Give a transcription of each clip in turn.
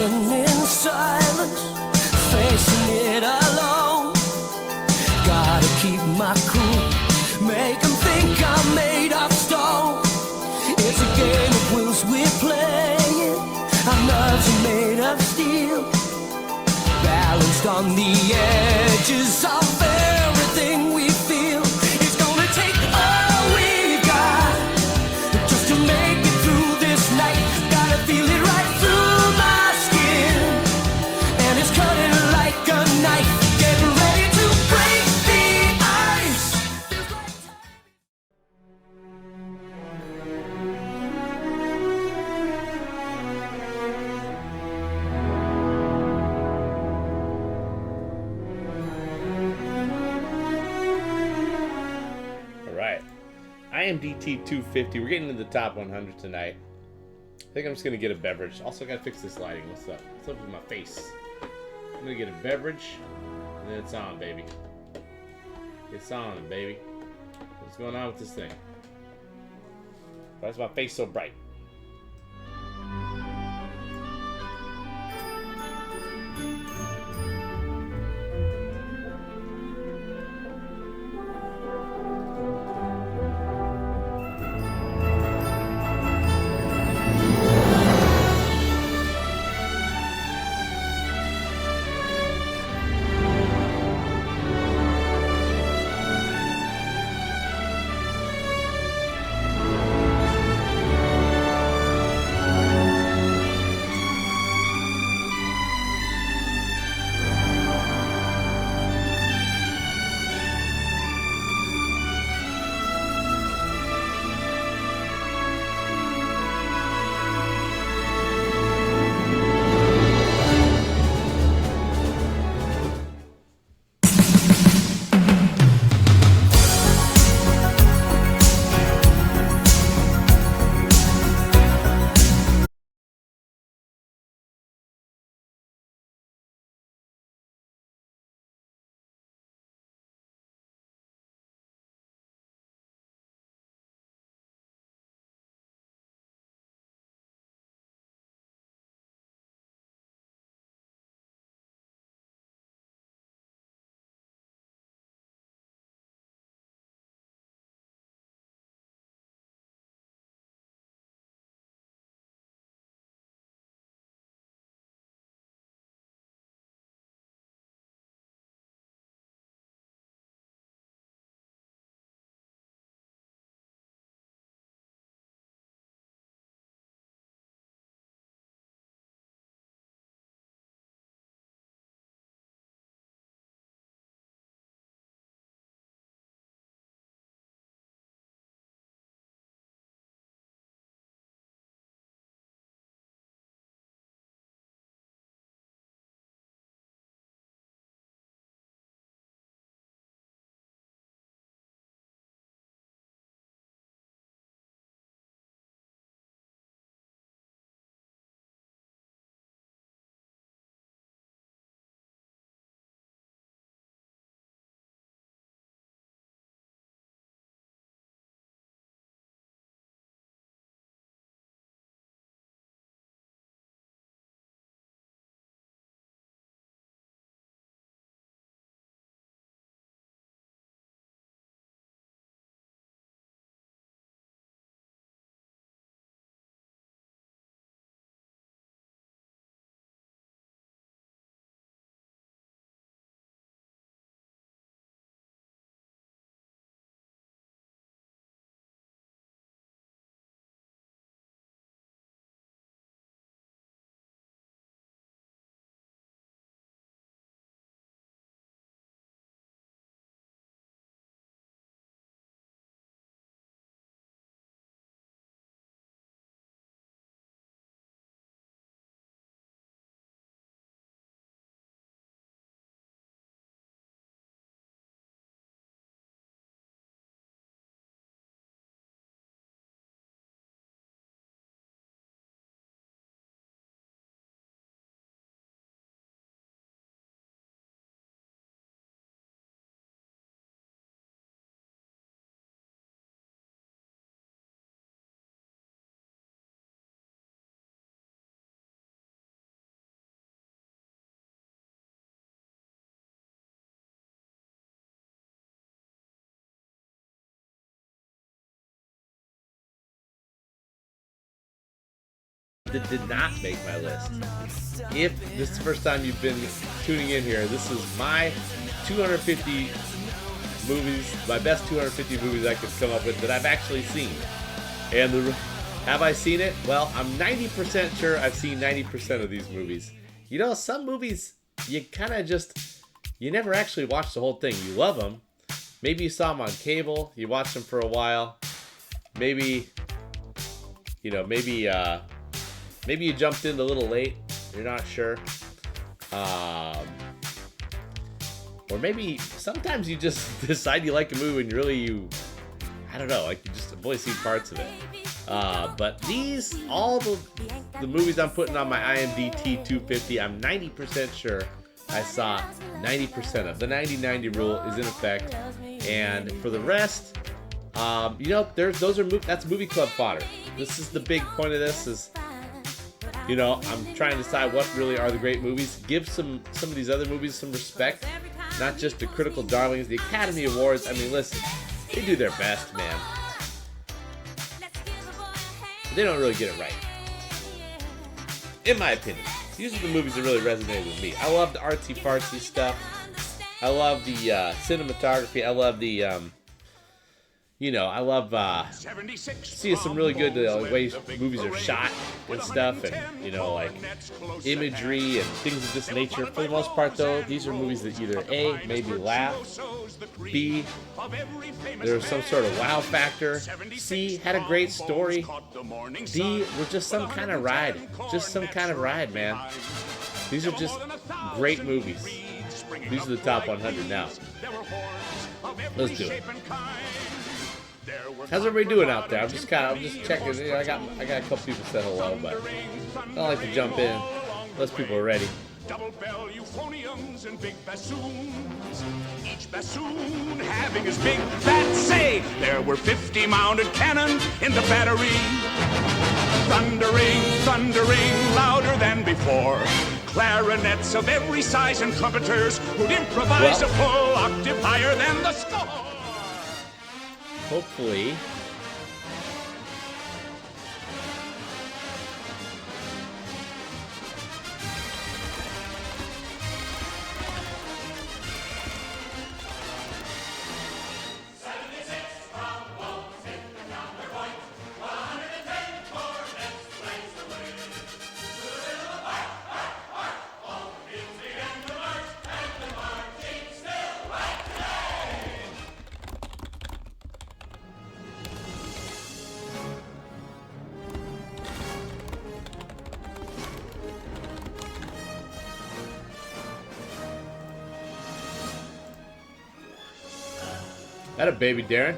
Sitting in silence, facing it alone. Gotta keep my cool, make them think I'm made of stone. It's a game of wills we're playing. Our nerves are made of steel, balanced on the edges of everything we feel. It's gonna take all we've got just to make it through this night. Gotta feel it right through my skin, and it's cutting like a knife. Getting ready to break the ice. Alright, IMDT 250. We're getting into the top 100 tonight. I think I'm just going to get a beverage. Also, got to fix this lighting. What's up? What's up with my face? I'm going to get a beverage, and then it's on, baby. It's on, baby. What's going on with this thing? Why is my face so bright? that did not make my list. If this is the first time you've been tuning in here, this is my 250 movies, my best 250 movies I could come up with that I've actually seen. And have I seen it? Well, I'm 90% sure I've seen 90% of these movies. You know, some movies, you kind of just, you never actually watch the whole thing. You love them. Maybe you saw them on cable. You watched them for a while. Maybe, you know, maybe you jumped in a little late. You're not sure. Or maybe sometimes you just decide you like a movie and I don't know, like you just have only seen parts of it. But all the movies I'm putting on my IMDT 250, I'm 90% sure I saw 90% of. The 90-90 rule is in effect. And for the rest, you know, that's movie club fodder. This is the big point of this is, you know, I'm trying to decide what really are the great movies. Give some of these other movies some respect. Not just the critical darlings, the Academy Awards. I mean, listen, they do their best, man. But they don't really get it right. In my opinion. These are the movies that really resonated with me. I love the artsy-fartsy stuff. I love the cinematography. I love the, you know, I love seeing some really good ways movies are shot and stuff, and, you know, like imagery and things of this nature. For the most part, though, these are movies that either A, made me laugh, B, there was some sort of wow factor, C, had a great story, D, were just some kind of ride. Just some kind of ride, man. These are just great movies. These are the top 100 now. Let's do it. How's everybody doing out there? I'm just checking. You know, I got a couple people said hello, but I don't like to jump in unless people are ready. Double bell euphoniums and big bassoons. Each bassoon having his big fat say. There were 50 mounted cannon in the battery. Thundering, thundering, louder than before. Clarinets of every size and trumpeters who'd improvise a full octave higher than the score. Hopefully. That a baby, Darren?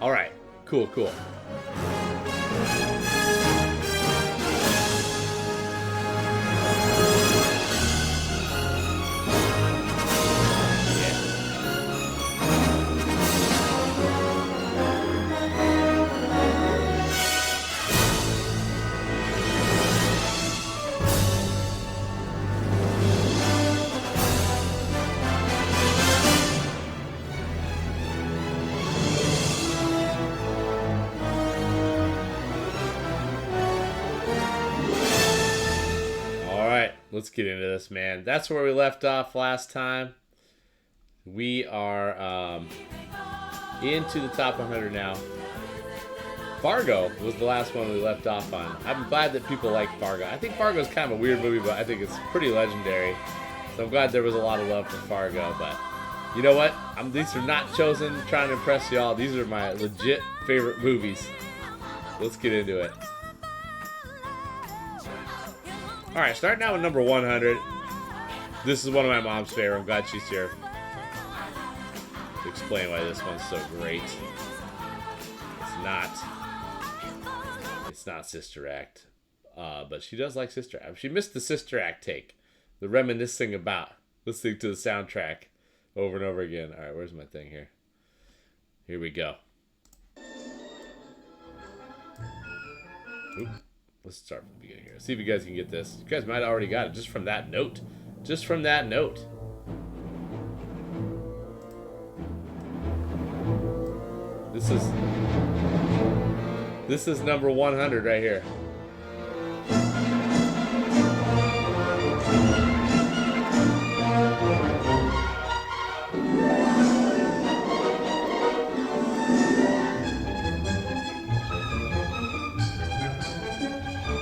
All right, cool. Let's get into this, man. That's where we left off last time. We are into the top 100 now. Fargo was the last one we left off on. I'm glad that people like Fargo. I think Fargo is kind of a weird movie, but I think it's pretty legendary. So I'm glad there was a lot of love for Fargo. But you know what? These are not chosen trying to impress y'all. These are my legit favorite movies. Let's get into it. Alright, starting out with number 100. This is one of my mom's favorite. I'm glad she's here to explain why this one's so great. It's not Sister Act. But she does like Sister Act. She missed the Sister Act take. The reminiscing about listening to the soundtrack over and over again. Alright, where's my thing here? Here we go. Oop. Let's start from the beginning here. See if you guys can get this. You guys might have already got it just from that note. Just from that note. This is number 100 right here.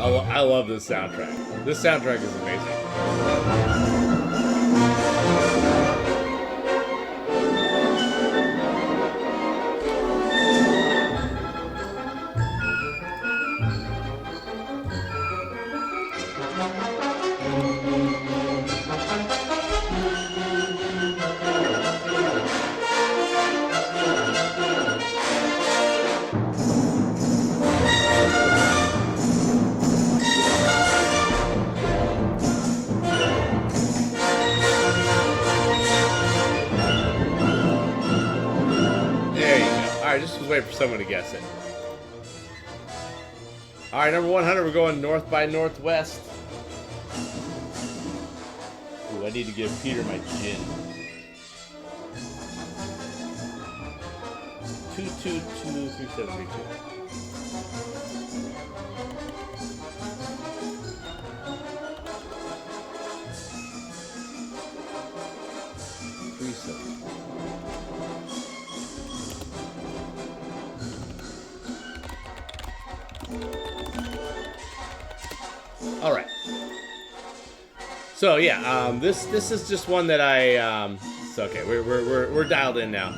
I love this soundtrack. This soundtrack is amazing. There you go. All right, just was waiting for someone to guess it. All right, number 100, we're going North by Northwest. Ooh, I need to give Peter my gin. 2223732. All right. So yeah, this is just one that it's okay. We're dialed in now.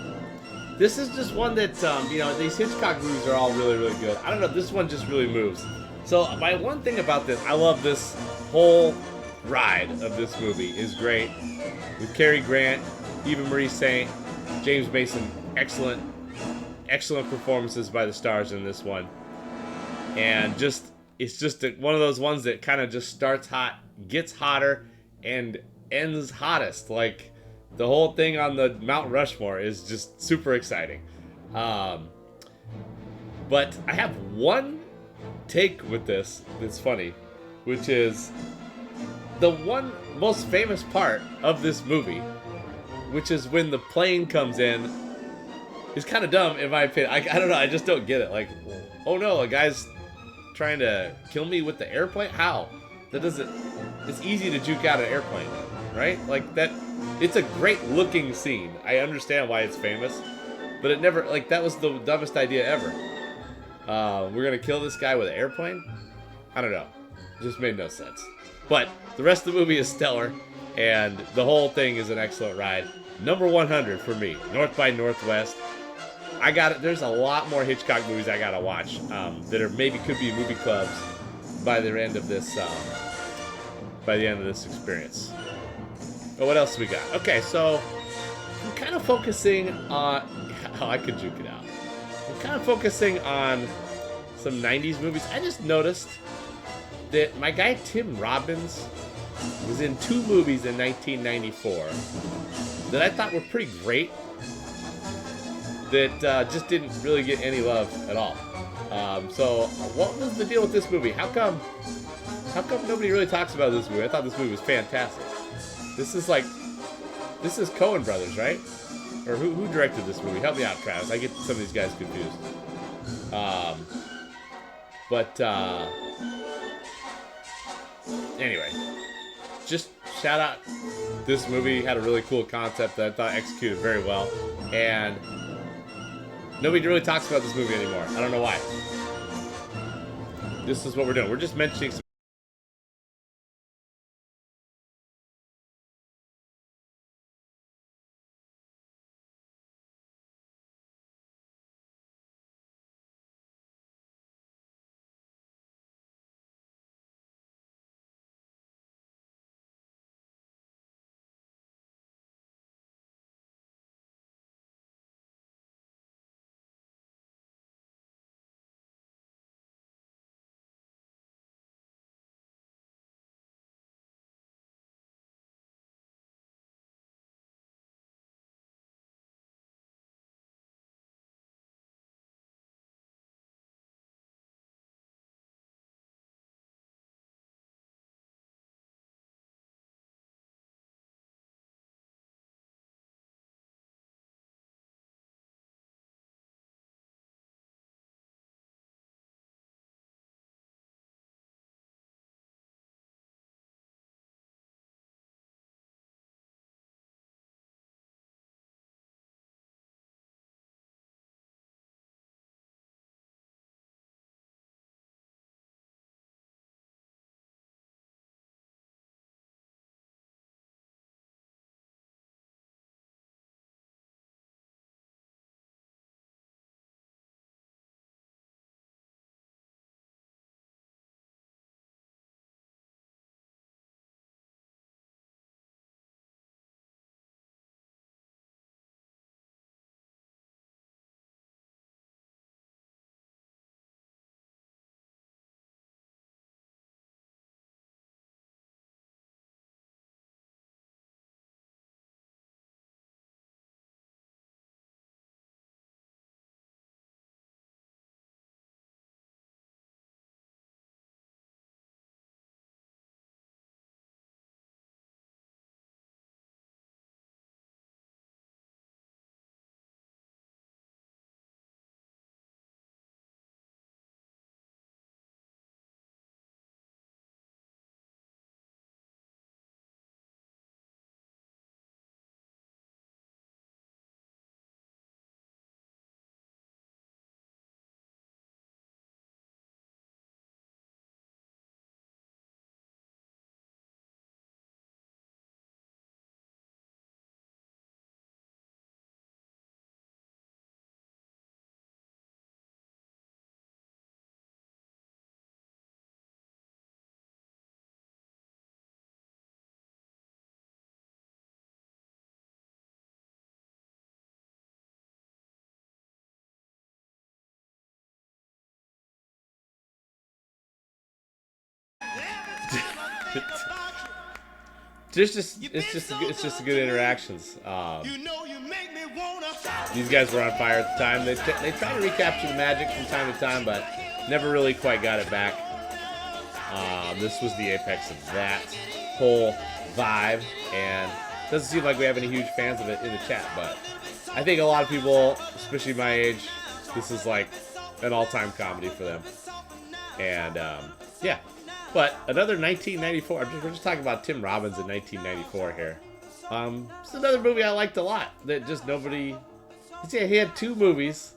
This is just one that you know, these Hitchcock movies are all really good. I don't know, this one just really moves. So my one thing about this, I love this whole ride of this movie is great. With Cary Grant, Eva Marie Saint, James Mason, excellent performances by the stars in this one. And it's just one of those ones that kind of just starts hot, gets hotter, and ends hottest. Like, the whole thing on the Mount Rushmore is just super exciting. But I have one take with this that's funny, which is the one most famous part of this movie, which is when the plane comes in. Is kind of dumb in my opinion. I don't know, I just don't get it. Like, oh no, a guy's trying to kill me with the airplane? How? That doesn't... It's easy to juke out an airplane, right? Like, that... It's a great looking scene. I understand why it's famous, but it never... Like, that was the dumbest idea ever. We're gonna kill this guy with an airplane? I don't know. It just made no sense. But the rest of the movie is stellar, and the whole thing is an excellent ride. Number 100 for me. North by Northwest. I got it. There's a lot more Hitchcock movies I gotta watch that are maybe could be movie clubs by the end of this experience. But what else we got? Okay, so I'm kind of focusing on. Oh, I could juke it out. I'm kind of focusing on some '90s movies. I just noticed that my guy Tim Robbins was in 2 movies in 1994 that I thought were pretty great. That just didn't really get any love at all. So what was the deal with this movie? How come nobody really talks about this movie? I thought this movie was fantastic. This is Coen Brothers, right? Or who directed this movie? Help me out, Travis. I get some of these guys confused. Anyway, just shout out. This movie had a really cool concept that I thought executed very well, and nobody really talks about this movie anymore. I don't know why. This is what we're doing. We're just mentioning some it's just good interactions. These guys were on fire at the time. They try to recapture the magic from time to time, but never really quite got it back. This was the apex of that whole vibe, and it doesn't seem like we have any huge fans of it in the chat, but I think a lot of people, especially my age, this is like an all-time comedy for them. And yeah, but another 1994. We're just talking about Tim Robbins in 1994 here. It's another movie I liked a lot that just nobody. Yeah, he had 2 movies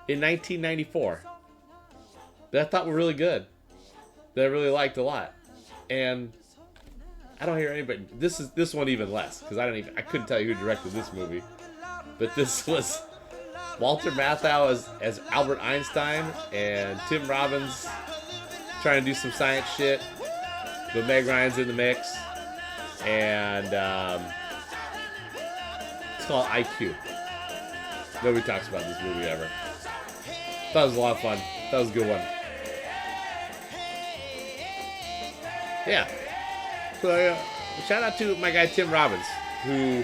in 1994 that I thought were really good, that I really liked a lot, and I don't hear anybody. This one even less, because I couldn't tell you who directed this movie, but this was Walter Matthau as Albert Einstein, and Tim Robbins trying to do some science shit, but Meg Ryan's in the mix, and it's called IQ. Nobody talks about this movie ever. Thought it was a lot of fun. That was a good one. Yeah. So shout out to my guy Tim Robbins, who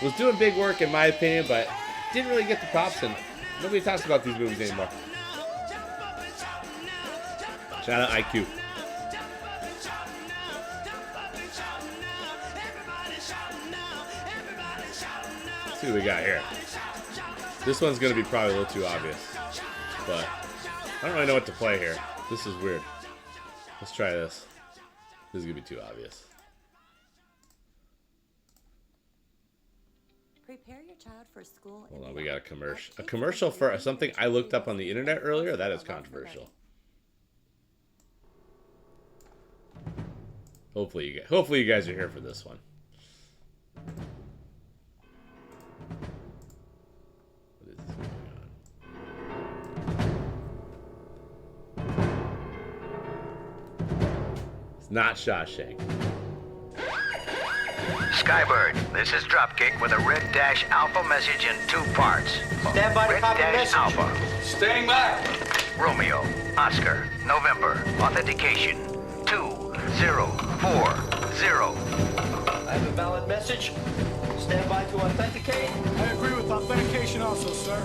was doing big work in my opinion, but didn't really get the props, and nobody talks about these movies anymore. Shout out IQ. Let's see what we got here. This one's going to be probably a little too obvious, but I don't really know what to play here. This is weird. Let's try this. This is going to be too obvious. Prepare your child for school. Hold on, we got a commercial. A commercial for something I looked up on the internet earlier? That is controversial. Hopefully you guys are here for this one. What is this going on? It's not Shawshank. Skybird, this is Dropkick with a Red Dash Alpha message in 2 parts. Stand by to Red copy Dash message. Alpha. Staying by. Romeo, Oscar, November, authentication 2040. I have a valid message. Stand by to authenticate. I agree with authentication also, sir.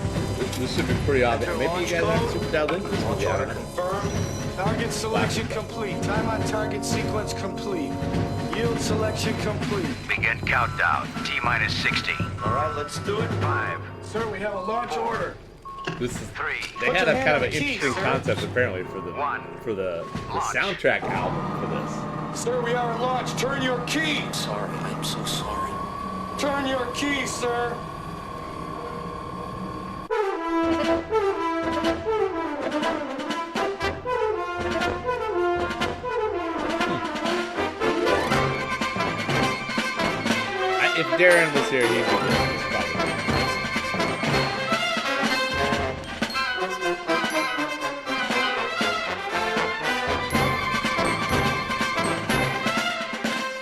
This should be pretty obvious. Maybe you guys aren't super dialed into this one. Launch order confirmed. Target selection complete. Time on target sequence complete. Yield selection complete. Begin countdown. T-minus 60. All right, let's do it. 5, Sir, we have a launch 4, order. This is 3, they had your a hand kind of on an the key, interesting sir. concept apparently for the One. soundtrack album for this. Sir, we are at launch. Turn your key. Sorry, I'm so sorry. Turn your key, sir. If Darren was here, he'd be doing this probably.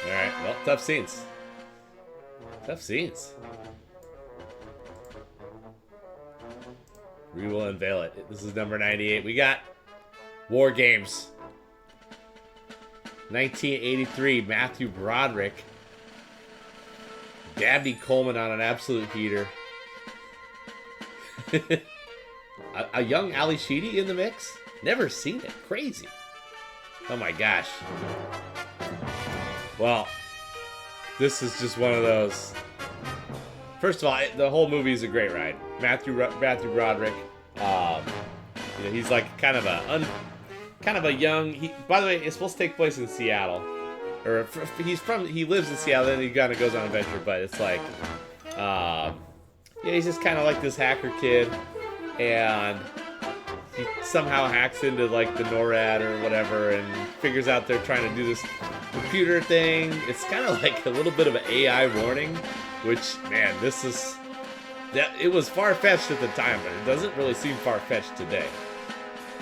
Alright, well, tough scenes. Tough scenes. We will unveil it. This is number 98. We got War Games. 1983, Matthew Broderick. Dabney Coleman on an absolute heater. a young Ali Sheedy in the mix? Never seen it. Crazy. Oh my gosh. Well, this is just one of those. First of all, the whole movie is a great ride. Matthew Broderick. He's like kind of a young. By the way, it's supposed to take place in Seattle. Or he lives in Seattle, and he kind of goes on an adventure, but it's like, he's just kind of like this hacker kid, and he somehow hacks into like the NORAD or whatever, and figures out they're trying to do this computer thing. It's kind of like a little bit of an AI warning, which, man, it was far-fetched at the time, but it doesn't really seem far-fetched today.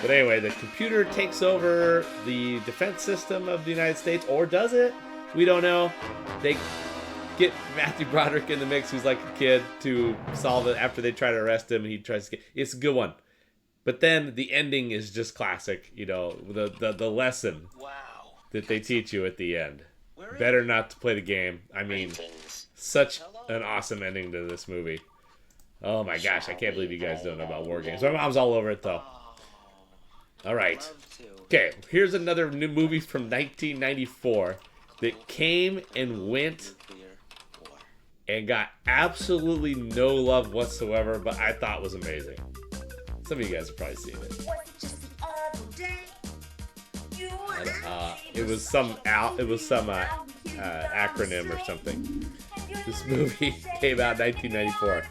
But anyway, the computer takes over the defense system of the United States, or does it? We don't know. They get Matthew Broderick in the mix, who's like a kid, to solve it after they try to arrest him. He tries to get. It's a good one. But then the ending is just classic. The lesson that they teach you at the end. better not to play the game. I mean, such an awesome ending to this movie. Oh my gosh, I can't believe you guys don't know about war games. My mom's all over it though. All right. Okay, here's another new movie from 1994 that came and went and got absolutely no love whatsoever, but I thought was amazing. Some of you guys have probably seen it. It was some acronym or something. This movie came out in 1994.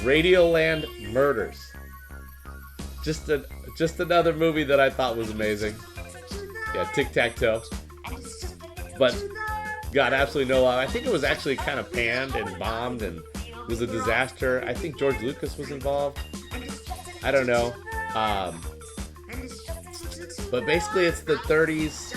Radioland Murders. Just another movie that I thought was amazing. Yeah, tic-tac-toe. But got absolutely no love. I think it was actually kind of panned and bombed and was a disaster. I think George Lucas was involved. I don't know. But basically it's the 30s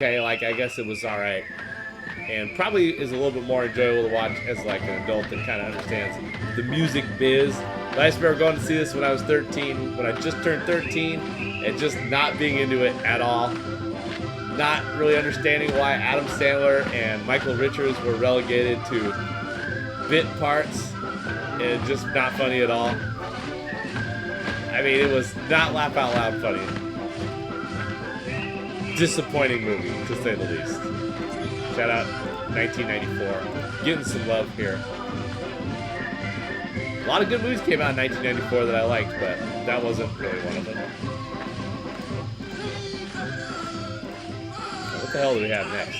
okay, like, I guess it was alright. And probably is a little bit more enjoyable to watch as like an adult that kind of understands the music biz. But I just remember going to see this when I was 13, when I just turned 13, and just not being into it at all. Not really understanding why Adam Sandler and Michael Richards were relegated to bit parts, and just not funny at all. I mean, it was not laugh out loud funny. Disappointing movie, to say the least. Shout out 1994. Getting some love here. A lot of good movies came out in 1994 that I liked, but that wasn't really one of them. What the hell do we have next?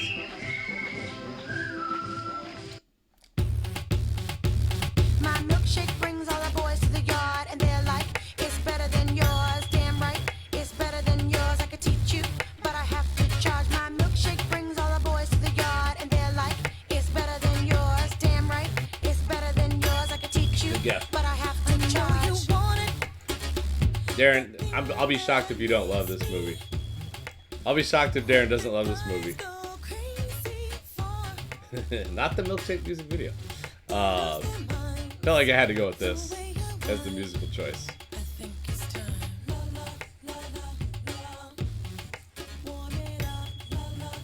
My milkshake brings all the boys to the yard, and they're like, it's better than yours. Damn right, it's better than yours. I could teach you, but I have to charge. My milkshake brings all the boys to the yard, and they're like, it's better than yours. Damn right, it's better than yours. I could teach you, Yeah. but I have to charge. You want it? Darren, I'll be shocked if you don't love this movie. I'll be shocked if Darren doesn't love this movie. Not the milkshake music video. Felt like I had to go with this as the musical choice.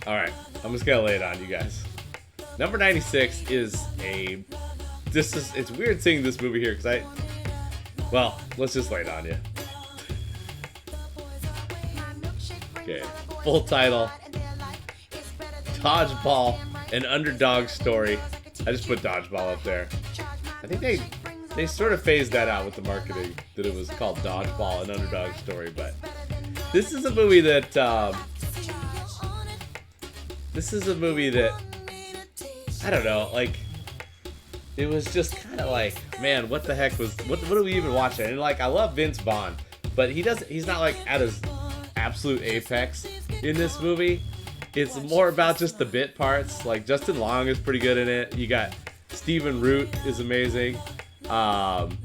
Alright, I'm just gonna lay it on you guys. Number 96 is it's weird seeing this movie here because well, let's just lay it on you. Okay, full title, Dodgeball, an underdog story. I just put Dodgeball up there. I think they sort of phased that out with the marketing, that it was called Dodgeball, an underdog story, but this is a movie that, I don't know, like, it was just kind of like, man, what the heck what are we even watching? And like, I love Vince Vaughn, but he's not like at his absolute apex in this movie. It's more about just the bit parts. Like, Justin Long is pretty good in it. You got Stephen Root is amazing. And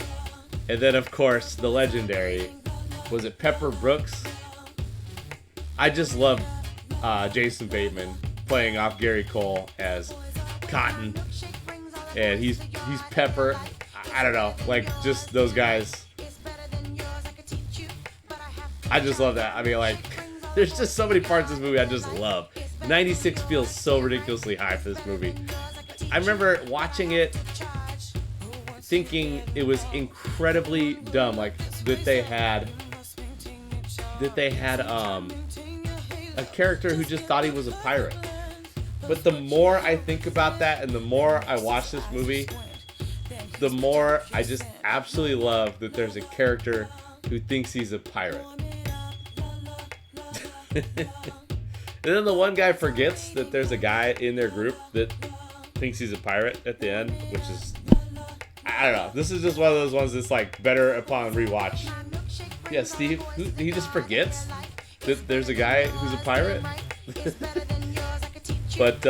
then, of course, the legendary, was it Pepper Brooks? I just love Jason Bateman playing off Gary Cole as Cotton. And he's Pepper. I don't know. Like, just those guys. I just love that. I mean, like, there's just so many parts of this movie I just love. 96 feels so ridiculously high for this movie. I remember watching it thinking it was incredibly dumb, like that they had a character who just thought he was a pirate. But the more I think about that and the more I watch this movie, the more I just absolutely love that there's a character who thinks he's a pirate. And then the one guy forgets that there's a guy in their group that thinks he's a pirate at the end, which is, I don't know. This is just one of those ones that's like better upon rewatch. Yeah, Steve, he just forgets that there's a guy who's a pirate. But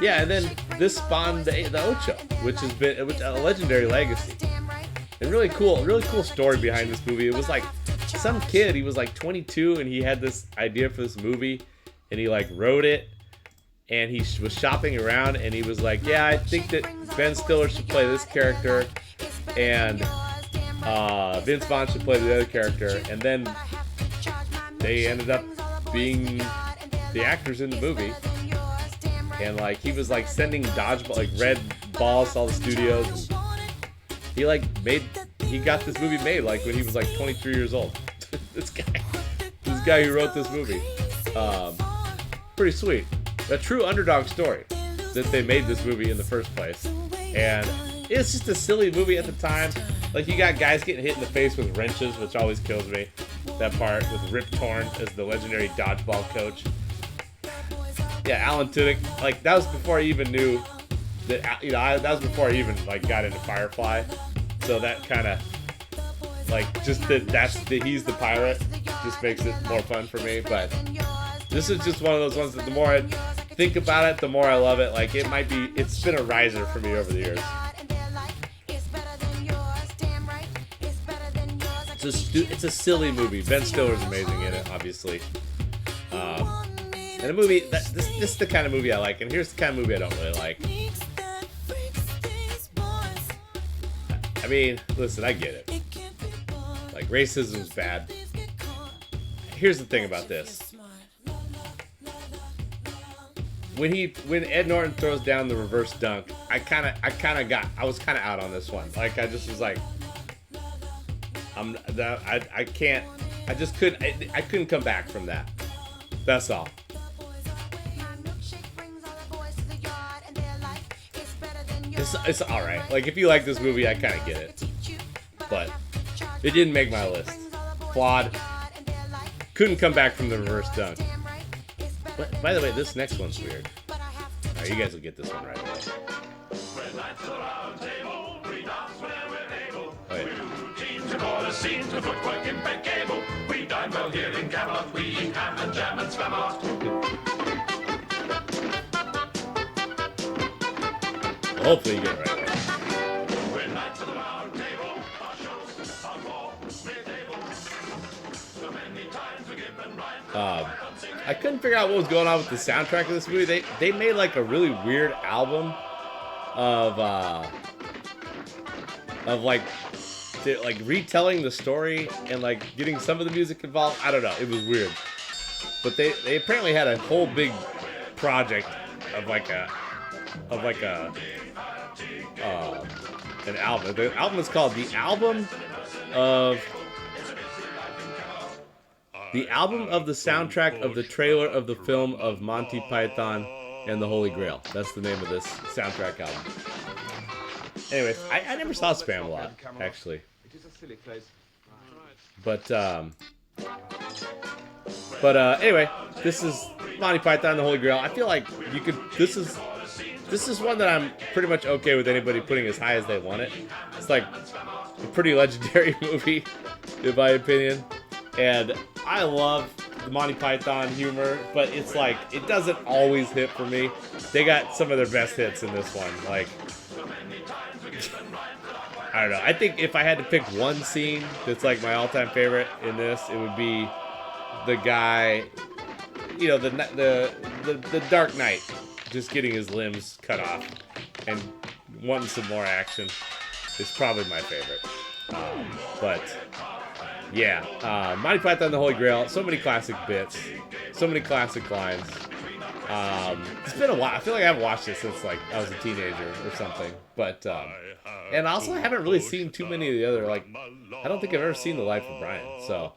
yeah, and then this spawned the Ocho, which has been a legendary legacy. And really cool story behind this movie. It was like some kid, he was like 22 and he had this idea for this movie and he like wrote it and he was shopping around and he was like, yeah, I think that Ben Stiller should play this character and Vince Vaughn should play the other character, and then they ended up being the actors in the movie. And like he was like sending dodgeball, like red balls to all the studios, and he got this movie made like when he was like 23 years old. this guy who wrote this movie, pretty sweet. A true underdog story that they made this movie in the first place, and it's just a silly movie at the time. Like, you got guys getting hit in the face with wrenches, which always kills me. That part with Rip Torn as the legendary dodgeball coach. Yeah, Alan Tudyk. Like, that was before I even knew that, you know, that was before I even, like, got into Firefly. So that kind of, like, just that he's the pirate just makes it more fun for me. But this is just one of those ones that the more I think about it, the more I love it. Like, it's been a riser for me over the years. It's a silly movie. Ben Stiller's amazing in it, obviously. And a movie this is the kind of movie I like, and here's the kind of movie I don't really like. I mean, listen, I get it. Like, racism's bad. Here's the thing about this. When Ed Norton throws down the reverse dunk, I was kind of out on this one. Like, I just was like, I couldn't come back from that. That's all. It's all right. Like, if you like this movie, I kind of get it, but it didn't make my list. Flawed. Couldn't come back from the reverse dunk. But, by the way, this next one's weird. Alright, you guys will get this one right away. Hopefully you get it right away. I couldn't figure out what was going on with the soundtrack of this movie. They made like a really weird album of like retelling the story and like getting some of the music involved. I don't know. It was weird. But they apparently had a whole big project of an album. The album is called The Album of the Soundtrack of the Trailer of the Film of Monty Python and the Holy Grail. That's the name of this soundtrack album. Anyways, I never saw Spamalot, actually. It is a silly place. But anyway, this is Monty Python and the Holy Grail. I feel like you could. This is one that I'm pretty much okay with anybody putting as high as they want it. It's like a pretty legendary movie, in my opinion. And I love the Monty Python humor, but it's like, it doesn't always hit for me. They got some of their best hits in this one. Like, I don't know. I think if I had to pick one scene that's like my all-time favorite in this, it would be the guy, you know, the Dark Knight, just getting his limbs cut off and wanting some more action. Is probably my favorite. But yeah, Monty Python and the Holy Grail. So many classic bits, so many classic lines. It's been a while. I feel like I haven't watched this since like I was a teenager or something. But and also I haven't really seen too many of the other, like, I don't think I've ever seen The Life of Brian. So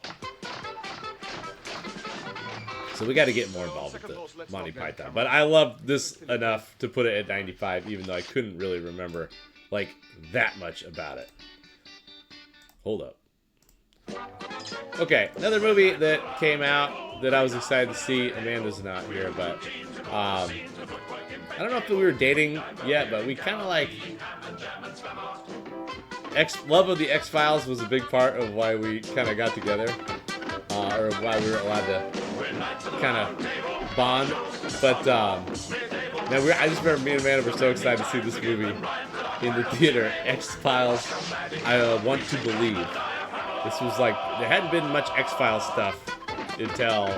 we got to get more involved with the Monty Python. But I love this enough to put it at 95, even though I couldn't really remember like that much about it. Hold up. Okay, another movie that came out that I was excited to see. Amanda's not here, but I don't know if we were dating yet, but we kind of like love of the X-Files was a big part of why we kind of got together, or why we were allowed to kind of bond. But I just remember me and Amanda were so excited to see this movie in the theater. X-Files, I Want to Believe. This was like, there hadn't been much X-Files stuff until,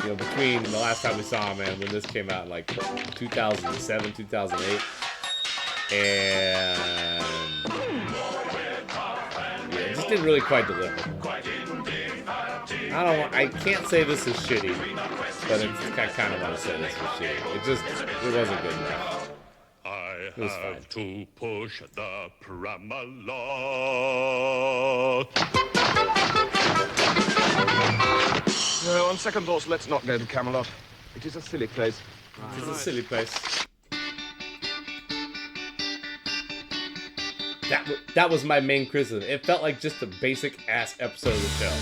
you know, between the last time we saw him and when this came out in like 2007, 2008. And yeah, it just didn't really quite deliver. I can't say this is shitty, but I kind of want to say this was shitty. It wasn't good enough. I was fine. have to push the Pramalot. No, on second thoughts, let's not go to Camelot. It is a silly place. It's a silly place. That was my main criticism. It felt like just a basic ass episode of the show.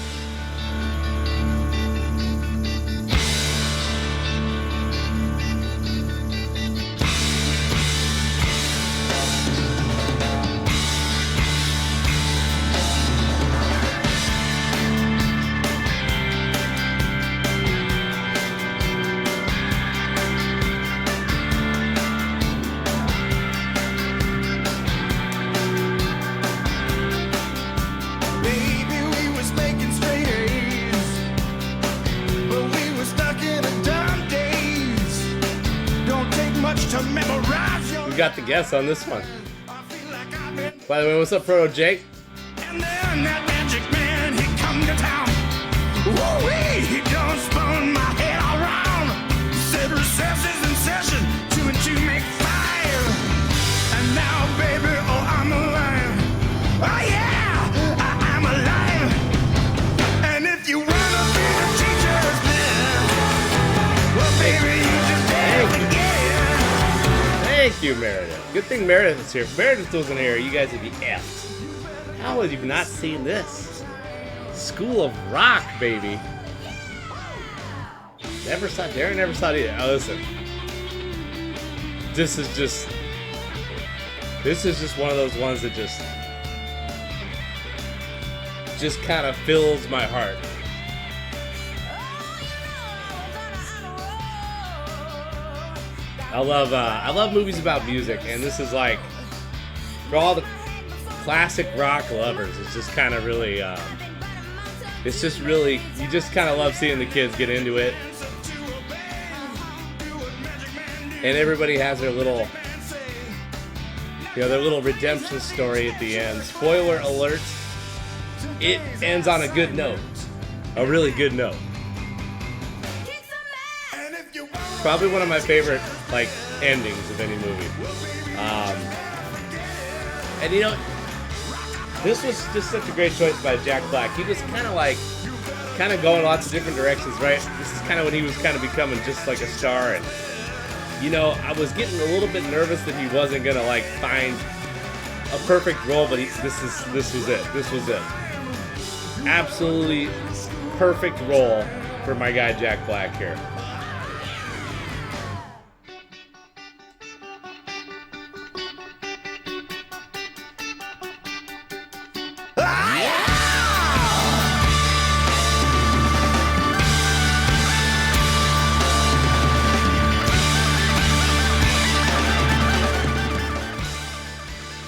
Baby, we was making straight much to memorize your We got the guess on this one. I feel like I've been. By the way, what's up, Proto Jake? And then that magic man, he come to town. Woo-wee, he done spun my head around. Said recess is in session, 2 and 2 make 5. And now, baby, oh, I'm alive. Oh, yeah, I'm alive. And if you wanna be the teacher's man, well, baby, you just have to get it. Thank you, Meredith. Good thing Meredith is here. If Meredith wasn't here, you guys would be effed. How have you not seen this? School of Rock, baby. Never saw Darren, never saw it either. Oh, listen. This is just one of those ones that just kind of fills my heart. I love movies about music, and this is like, for all the classic rock lovers, it's just kind of really, it's just really, you just kind of love seeing the kids get into it. And everybody has their little, their little redemption story at the end. Spoiler alert, it ends on a good note. A really good note. Probably one of my favorite, like, endings of any movie. And you know, this was just such a great choice by Jack Black. He was kind of going lots of different directions, right? This is kind of when he was kind of becoming just like a star. And, you know, I was getting a little bit nervous that he wasn't gonna like find a perfect role, but this was it. This was it. Absolutely perfect role for my guy Jack Black here.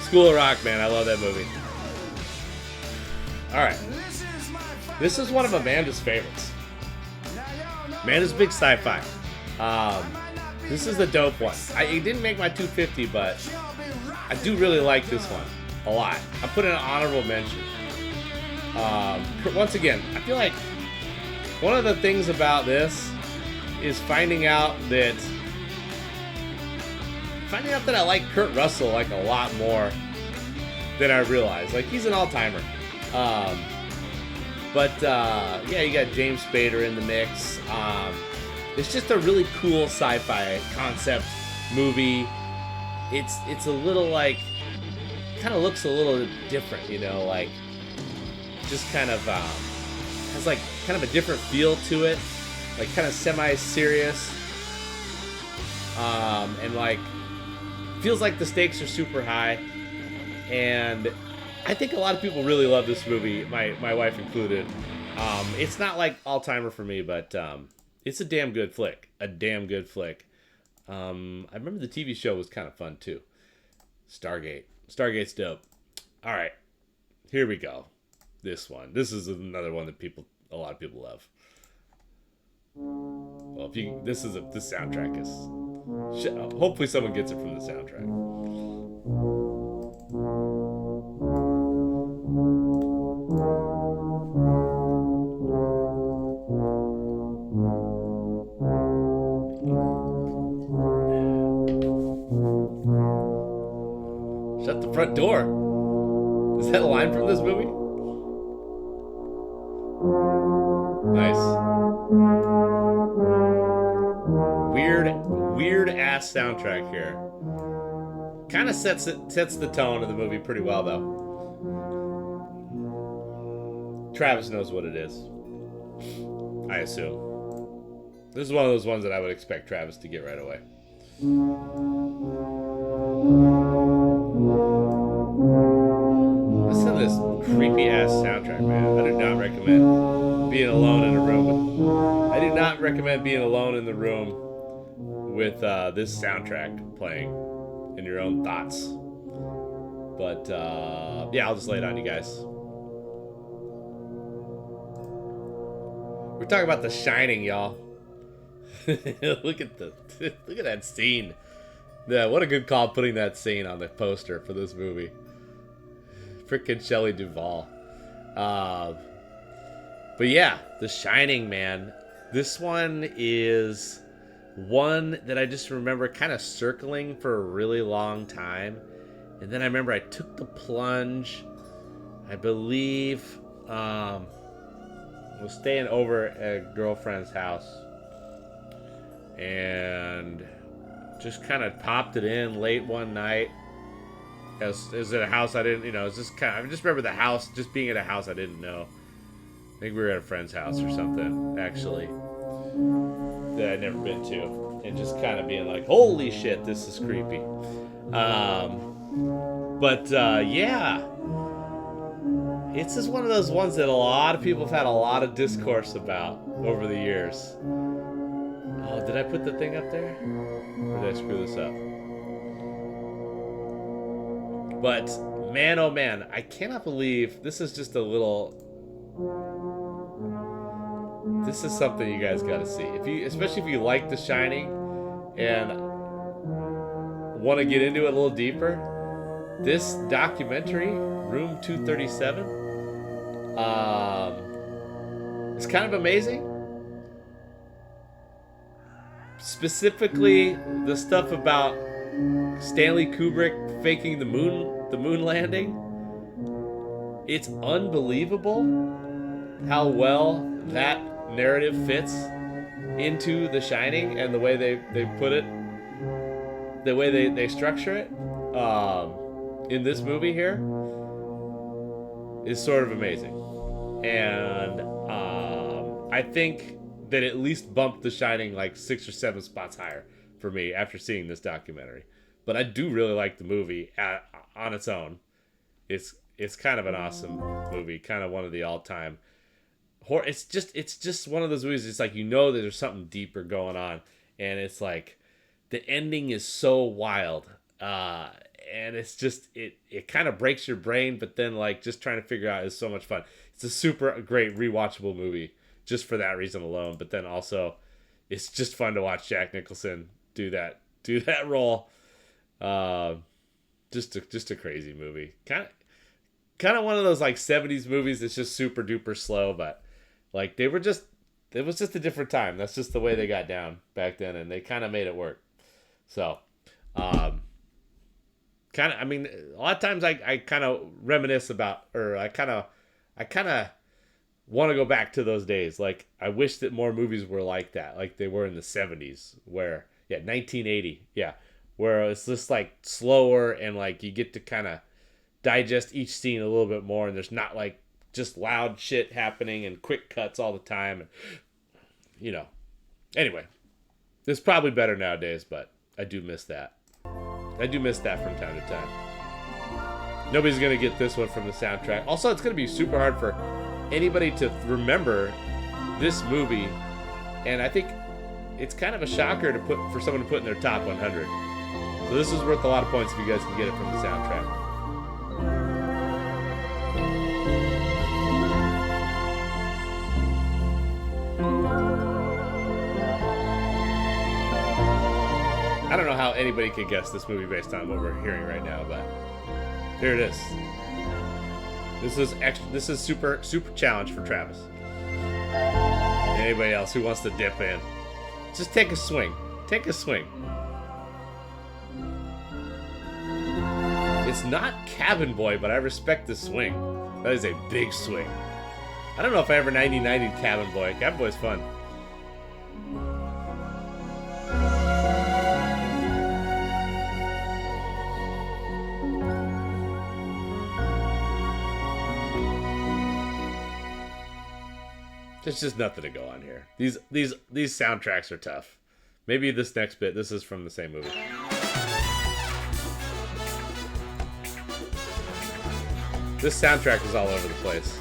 School of Rock, man. I love that movie. Alright. This is one of Amanda's favorites. Amanda's big sci-fi. This is a dope one. It didn't make my 250, but I do really like this one a lot. I put in an honorable mention. Once again, I feel like one of the things about this is finding out that I like Kurt Russell like a lot more than I realized. Like, he's an all-timer. Yeah, you got James Spader in the mix. It's just a really cool sci-fi concept movie. It's a little like, kind of looks a little different, you know, like just kind of has like kind of a different feel to it, like kind of semi-serious, and like feels like the stakes are super high. And I think a lot of people really love this movie, my wife included. It's not like all-timer for me, but it's a damn good flick. A damn good flick. I remember the TV show was kind of fun too. Stargate. Stargate's dope. All right, here we go. This one. This is another one that a lot of people love. Well, this soundtrack is. Hopefully, someone gets it from the soundtrack. Shut the front door. Is that a line from this movie? Nice. Weird ass soundtrack here. Kind of sets the tone of the movie pretty well though. Travis knows what it is, I assume. This is one of those ones that I would expect Travis to get right away. Listen to this creepy ass soundtrack, man. I do not recommend being alone in a room. I do not recommend being alone in the room with this soundtrack playing in your own thoughts. But yeah, I'll just lay it on you guys. We're talking about The Shining, y'all. Look at that scene. Yeah, what a good call putting that scene on the poster for this movie. Frickin' Shelley Duvall. But yeah, The Shining, man. This one is one that I just remember kind of circling for a really long time. And then I remember I took the plunge. I believe I was staying over at a girlfriend's house. And just kind of popped it in late one night. It was at a house I didn't, it was just kind of, I just remember the house, just being at a house I didn't know. I think we were at a friend's house or something, actually, that I'd never been to. And just kind of being like, holy shit, this is creepy. Yeah. It's just one of those ones that a lot of people have had a lot of discourse about over the years. Oh, did I put the thing up there? Or did I screw this up? But, man, oh man, I cannot believe this is just a little... This is something you guys gotta see. Especially if you like The Shining and want to get into it a little deeper, this documentary, Room 237, is kind of amazing. Specifically, the stuff about Stanley Kubrick faking the moon landing. It's unbelievable how well that narrative fits into The Shining and the way they put it, the way they structure it in this movie here is sort of amazing. And I think that at least bumped The Shining like 6 or 7 spots higher for me after seeing this documentary. But I do really like the movie on its own. It's kind of an awesome movie, kind of one of the all-time horror. It's just one of those movies. It's like, that there's something deeper going on, and it's like the ending is so wild, and it's just it kind of breaks your brain, but then like just trying to figure out is so much fun. It's a super great rewatchable movie just for that reason alone. But then also, it's just fun to watch Jack Nicholson do that role. Just a crazy movie. Kind of one of those like 70s movies that's just super duper slow, but like it was just a different time. That's just the way they got down back then, and they kind of made it work. So, a lot of times I kind of reminisce about, or I kind of want to go back to those days. Like, I wish that more movies were like that, like they were in the 70s, where 1980, where it's just like slower and like you get to kind of digest each scene a little bit more, and there's not like just loud shit happening and quick cuts all the time, and anyway, it's probably better nowadays, but I do miss that. I do miss that from time to time. Nobody's gonna get this one from the soundtrack. Also, it's gonna be super hard for anybody to remember this movie, and I think it's kind of a shocker for someone to put in their top 100. So this is worth a lot of points if you guys can get it from the soundtrack. I don't know how anybody could guess this movie based on what we're hearing right now, but here it is. This is super challenge for Travis. Anybody else who wants to dip in, just take a swing. Take a swing. It's not Cabin Boy, but I respect the swing. That is a big swing. I don't know if I ever 90-90'd Cabin Boy. Cabin Boy's fun. There's just nothing to go on here. These soundtracks are tough. Maybe this next bit, this is from the same movie. This soundtrack is all over the place.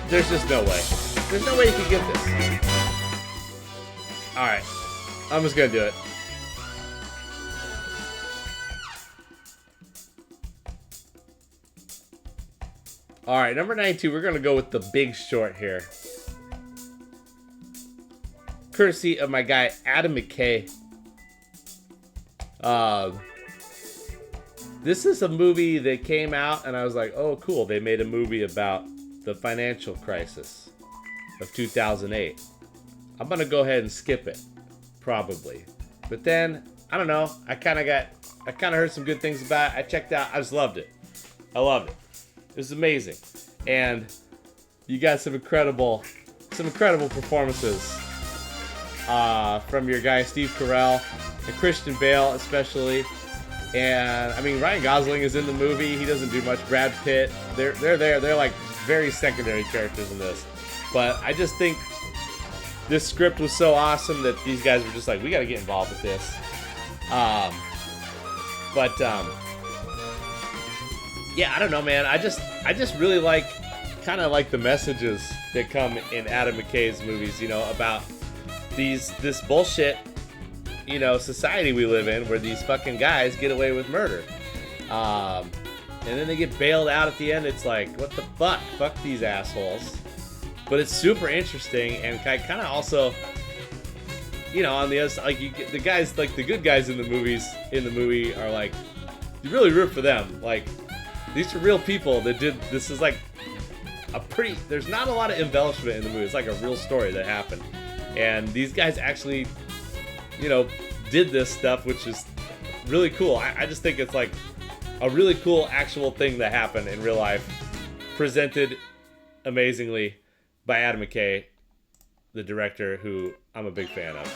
There's just no way. There's no way you can get this. Alright. I'm just gonna do it. All right, number 92. We're gonna go with The Big Short here, courtesy of my guy Adam McKay. This is a movie that came out, and I was like, oh, cool. They made a movie about the financial crisis of 2008. I'm going to go ahead and skip it, probably. But then, I don't know. I kind of heard some good things about it. I checked out. I just loved it. I loved it. It was amazing. And you got some incredible performances from your guy, Steve Carell, and Christian Bale, especially. And, I mean, Ryan Gosling is in the movie. He doesn't do much. Brad Pitt. They're there. They're, like, very secondary characters in this. But I just think this script was so awesome that these guys were just like, we got to get involved with this. Yeah, I don't know, man. I just really like, kind of like the messages that come in Adam McKay's movies, you know, about this bullshit, you know, society we live in where these fucking guys get away with murder. And then they get bailed out at the end. It's like, what the fuck? Fuck these assholes. But it's super interesting, and I kind of also, you know, on the other side, like, the guys, like, the good guys in the movie are like, you really root for them. Like, these are real people that did, this is like there's not a lot of embellishment in the movie. It's like a real story that happened. And these guys actually, you know, did this stuff, which is really cool. I just think it's like a really cool actual thing that happened in real life, presented amazingly by Adam McKay, the director, who I'm a big fan of.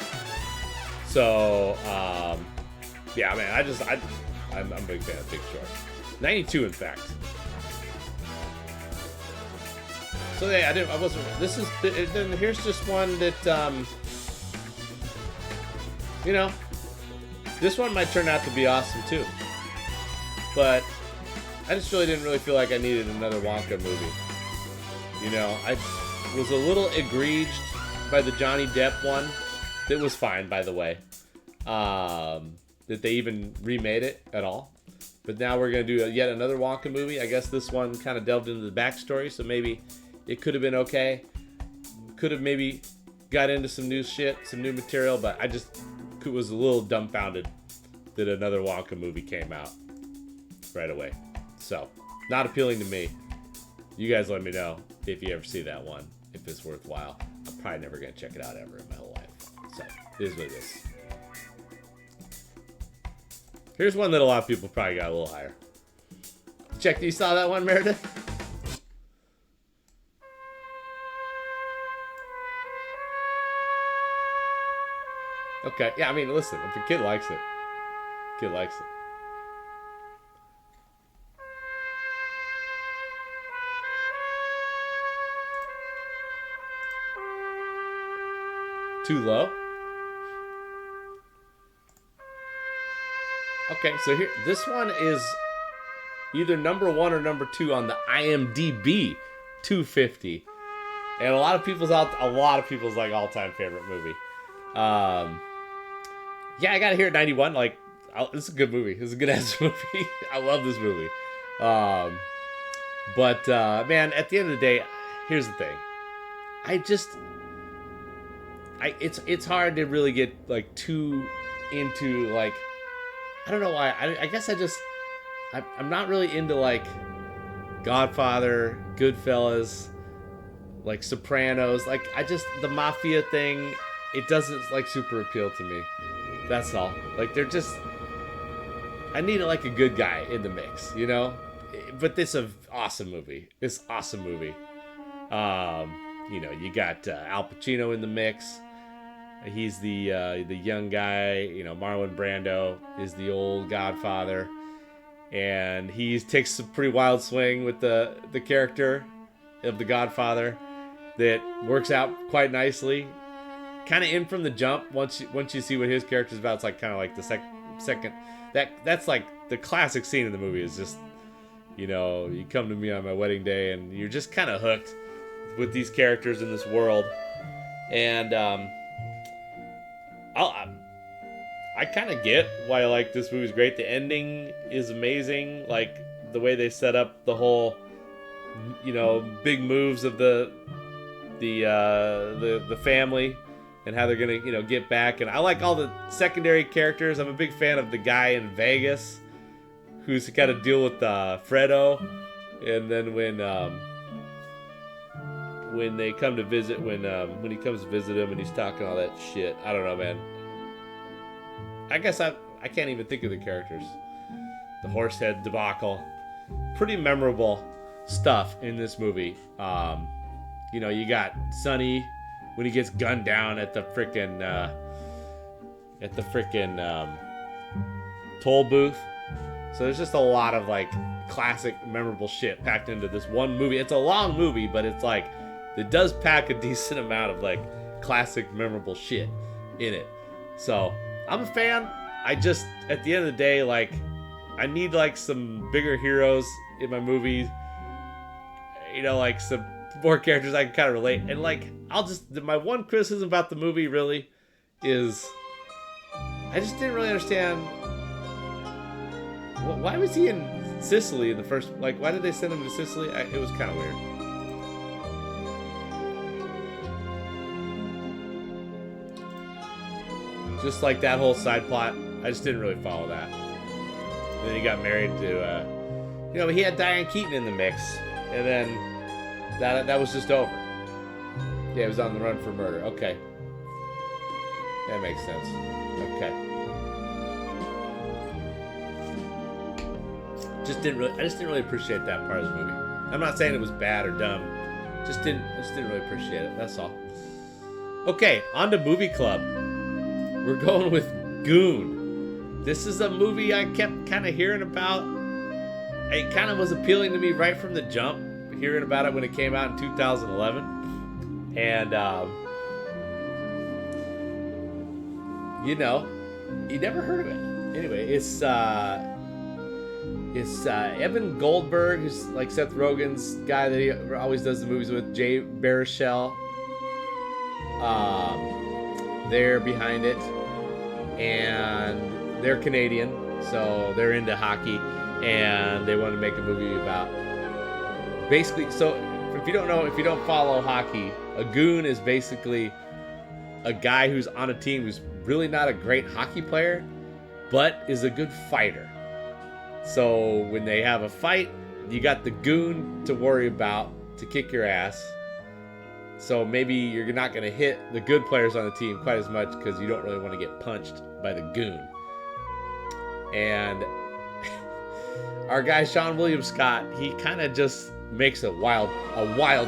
So, yeah, man, I'm a big fan of Big Short. 92, in fact. So yeah, then here's just one that, you know, this one might turn out to be awesome too. But I just didn't really feel like I needed another Wonka movie. You know, I was a little egreged by the Johnny Depp one. That was fine, by the way. That they even remade it at all. But now we're going to do yet another Wonka movie. I guess this one kind of delved into the backstory, so maybe it could have been okay. Could have maybe got into some new shit, some new material, but I just was a little dumbfounded that another Wonka movie came out right away. So, not appealing to me. You guys let me know if you ever see that one, if it's worthwhile. I'm probably never going to check it out ever in my whole life. So, it is what it is. Here's one that a lot of people probably got a little higher. Check, you saw that one, Meredith? Okay, yeah, I mean, listen, if a kid likes it, kid likes it. Too low? Okay, so here, this one is either number 1 or number 2 on the IMDb 250, and a lot of people's like all-time favorite movie. Yeah, I got it here at 91. Like, this is a good movie. This is a good ass movie. I love this movie. But man, at the end of the day, here's the thing. It's hard to really get like too into like. I don't know why. I guess I'm not really into like Godfather, Goodfellas, like Sopranos. Like the mafia thing, it doesn't like super appeal to me. That's all. Like they're just, I need like a good guy in the mix, you know? But this is an awesome movie. This awesome movie. You know, you got Al Pacino in the mix. He's the young guy, you know. Marlon Brando is the old Godfather, and he takes a pretty wild swing with the character of the Godfather that works out quite nicely. Kind of in from the jump. Once you see what his character's about, it's like kind of like the second. That's like the classic scene in the movie. Is just, you know, you come to me on my wedding day, and you're just kind of hooked with these characters in this world, and I kind of get why like this movie's great. The ending is amazing. Like the way they set up the whole big moves of the family and how they're gonna get back. And I like all the secondary characters. I'm a big fan of the guy in Vegas who's got to deal with Fredo, and then when they come to visit, when he comes to visit him and he's talking all that shit. I don't know, man. I guess I can't even think of the characters. The Horsehead debacle, pretty memorable stuff in this movie. You got Sonny when he gets gunned down at the frickin' toll booth. So there's just a lot of like classic memorable shit packed into this one movie. It's a long movie, but it's like it does pack a decent amount of like classic memorable shit in it. So I'm a fan. I just, at the end of the day, like, I need like some bigger heroes in my movies. Like some more characters I can kind of relate. And like, my one criticism about the movie really is I just didn't really understand why was he in Sicily in the first, like, why did they send him to Sicily? It was kind of weird. Just like that whole side plot, I just didn't really follow that. And then he got married to, he had Diane Keaton in the mix, and then that was just over. Yeah, he was on the run for murder. Okay, that makes sense. Okay, I just didn't really appreciate that part of the movie. I'm not saying it was bad or dumb. I just didn't really appreciate it. That's all. Okay, on to Movie Club. We're going with Goon. This is a movie I kept kind of hearing about. It kind of was appealing to me right from the jump, hearing about it when it came out in 2011. And, you never heard of it. Anyway, it's Evan Goldberg, who's like Seth Rogen's guy that he always does the movies with, Jay Baruchel. They're behind it, and they're Canadian, so they're into hockey, and they want to make a movie about basically. So if you don't follow hockey, a goon is basically a guy who's on a team who's really not a great hockey player, but is a good fighter. So when they have a fight, you got the goon to worry about to kick your ass. So maybe you're not going to hit the good players on the team quite as much because you don't really want to get punched by the goon. And our guy Sean William Scott, he kind of just makes a wild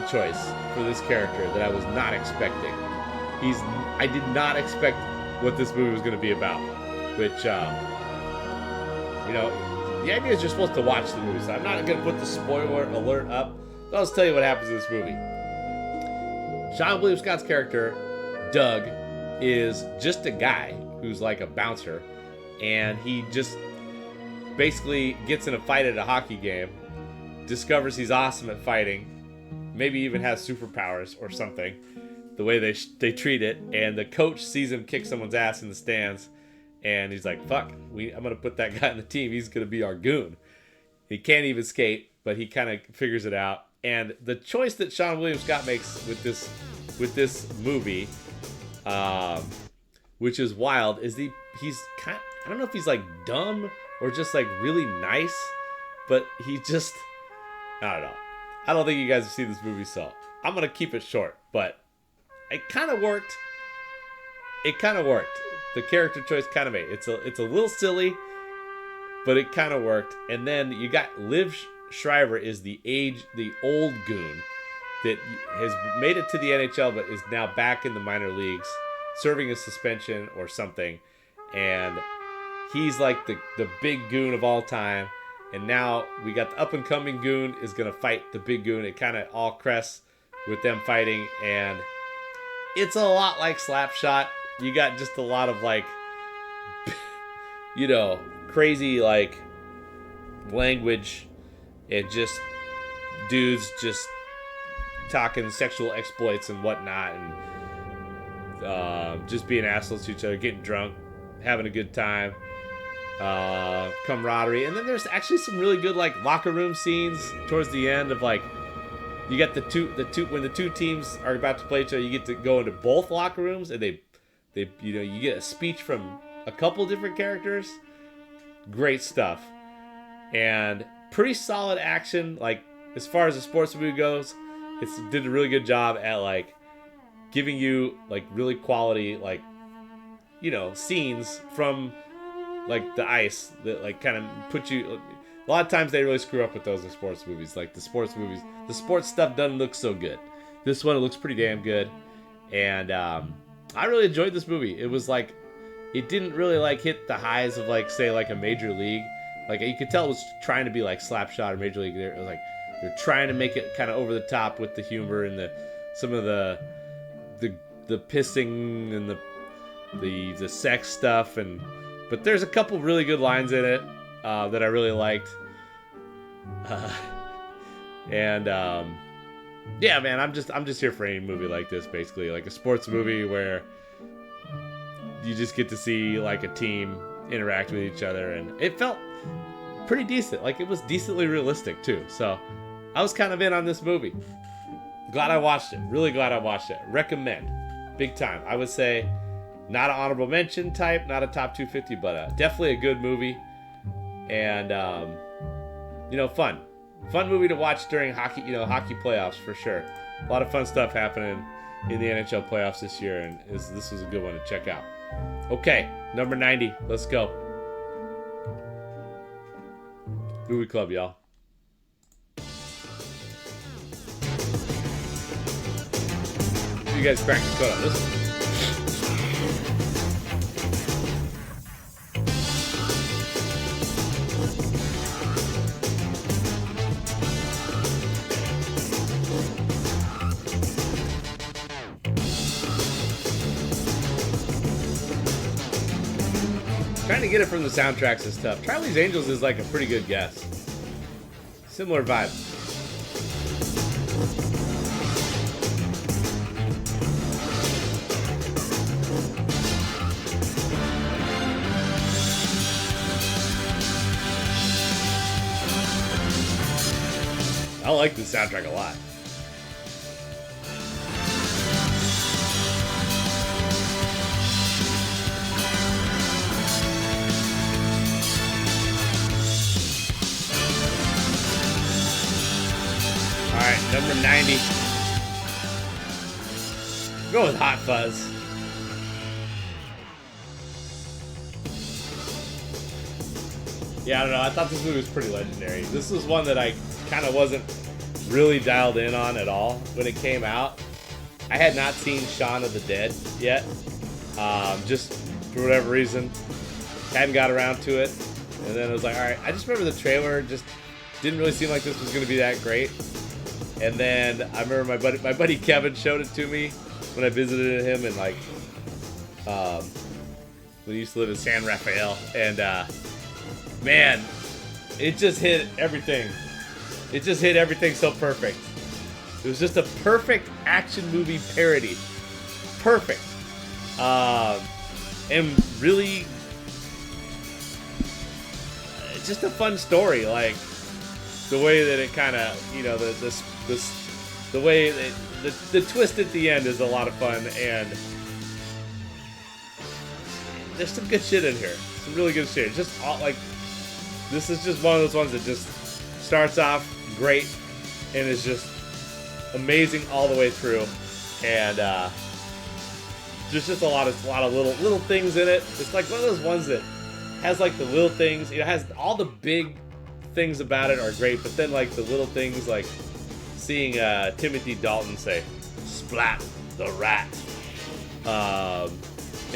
choice for this character that I was not expecting. I did not expect what this movie was going to be about, which the idea is you're supposed to watch the movie, so I'm not going to put the spoiler alert up. I'll just tell you what happens in this movie. Sean William Scott's character, Doug, is just a guy who's like a bouncer, and he just basically gets in a fight at a hockey game, discovers he's awesome at fighting, maybe even has superpowers or something, the way they treat it, and the coach sees him kick someone's ass in the stands, and he's like, fuck, I'm going to put that guy on the team, he's going to be our goon. He can't even skate, but he kind of figures it out. And the choice that Sean William Scott makes with this movie, which is wild, is he's kind of, I don't know if he's like dumb or just like really nice, but he just, I don't know. I don't think you guys have seen this movie, so I'm gonna keep it short. But it kind of worked. The character choice kind of made it's a little silly, but it kind of worked. And then you got Liv Shriver is the old goon that has made it to the NHL but is now back in the minor leagues serving a suspension or something, and he's like the big goon of all time. And now we got the up and coming goon is gonna fight the big goon. It kind of all crests with them fighting, and it's a lot like Slapshot. You got just a lot of like crazy like language and just dudes just talking sexual exploits and whatnot, and just being assholes to each other, getting drunk, having a good time, camaraderie. And then there's actually some really good like locker room scenes towards the end of like you get the two when the two teams are about to play each other, you get to go into both locker rooms, and they you get a speech from a couple different characters. Great stuff, and pretty solid action. Like, as far as the sports movie goes, it's did a really good job at like giving you like really quality like scenes from like the ice that like kind of put you. A lot of times they really screw up with those in sports movies. Like the sports stuff doesn't look so good. This one, it looks pretty damn good, and I really enjoyed this movie. It was like, it didn't really like hit the highs of like say like a Major League. Like you could tell it was trying to be like Slapshot or Major League. It was like they're trying to make it kind of over the top with the humor and some of the pissing and the sex stuff, but there's a couple really good lines in it that I really liked. Yeah, man, I'm just here for any movie like this, basically, like a sports movie where you just get to see like a team interact with each other, and it felt pretty decent. Like, it was decently realistic too. So I was kind of in on this movie. Glad I watched it. Really glad I watched it. Recommend, big time. I would say not an honorable mention type, not a top 250, but definitely a good movie. And fun movie to watch during hockey playoffs for sure. A lot of fun stuff happening in the NHL playoffs this year, and this was a good one to check out. Okay, number 90, let's go. Movie club, y'all. You guys crack the code on this one. Trying to get it from the soundtracks and stuff. Charlie's Angels is like a pretty good guess. Similar vibe. I like this soundtrack a lot. Alright, number 90. Go with Hot Fuzz. Yeah, I don't know. I thought this movie was pretty legendary. This was one that I kind of wasn't really dialed in on at all when it came out. I had not seen Shaun of the Dead yet. Just for whatever reason, hadn't got around to it. And then I was like, alright, I just remember the trailer just didn't really seem like this was going to be that great. And then I remember my buddy Kevin showed it to me when I visited him, and like when he used to live in San Rafael, and man, it just hit everything. It just hit everything so perfect. It was just a perfect action movie parody. Perfect. And really just a fun story, like the way that it kind of, the way that the twist at the end is a lot of fun, and there's some good shit in here. Some really good shit. Just all, like, this is just one of those ones that just starts off great and is just amazing all the way through, and there's just a lot of little things in it. It's like one of those ones that has like the little things. It has all the big things about it are great, but then like the little things, like seeing Timothy Dalton say "splat the rat," and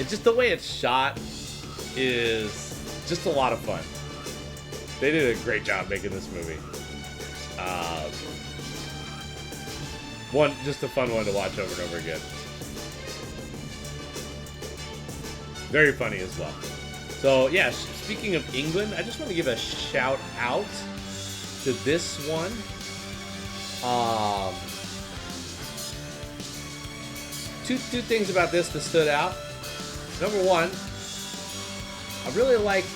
just the way it's shot is just a lot of fun. They did a great job making this movie. Just a fun one to watch over and over again. Very funny as well. So yeah, speaking of England, I just want to give a shout out to this one. Two things about this that stood out. Number one, I really like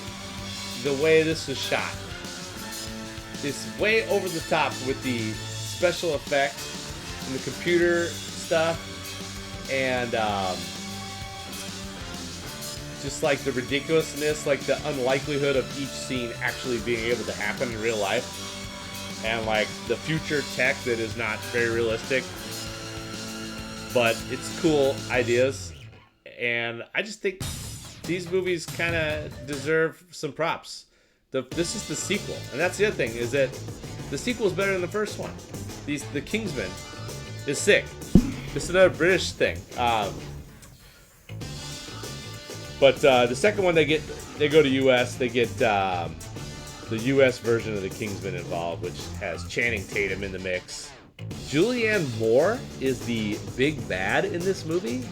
the way this was shot. It's way over the top with the special effects and the computer stuff, and just like the ridiculousness, like the unlikelihood of each scene actually being able to happen in real life, and like the future tech that is not very realistic, but it's cool ideas. And I just think these movies kind of deserve some props. This is the sequel, and that's the other thing, is that the sequel is better than the first one. The Kingsman is sick. This is another British thing. But the second one, they go to U.S. They get the U.S. version of the Kingsman involved, which has Channing Tatum in the mix. Julianne Moore is the big bad in this movie.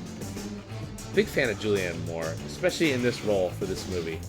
Big fan of Julianne Moore, especially in this role for this movie.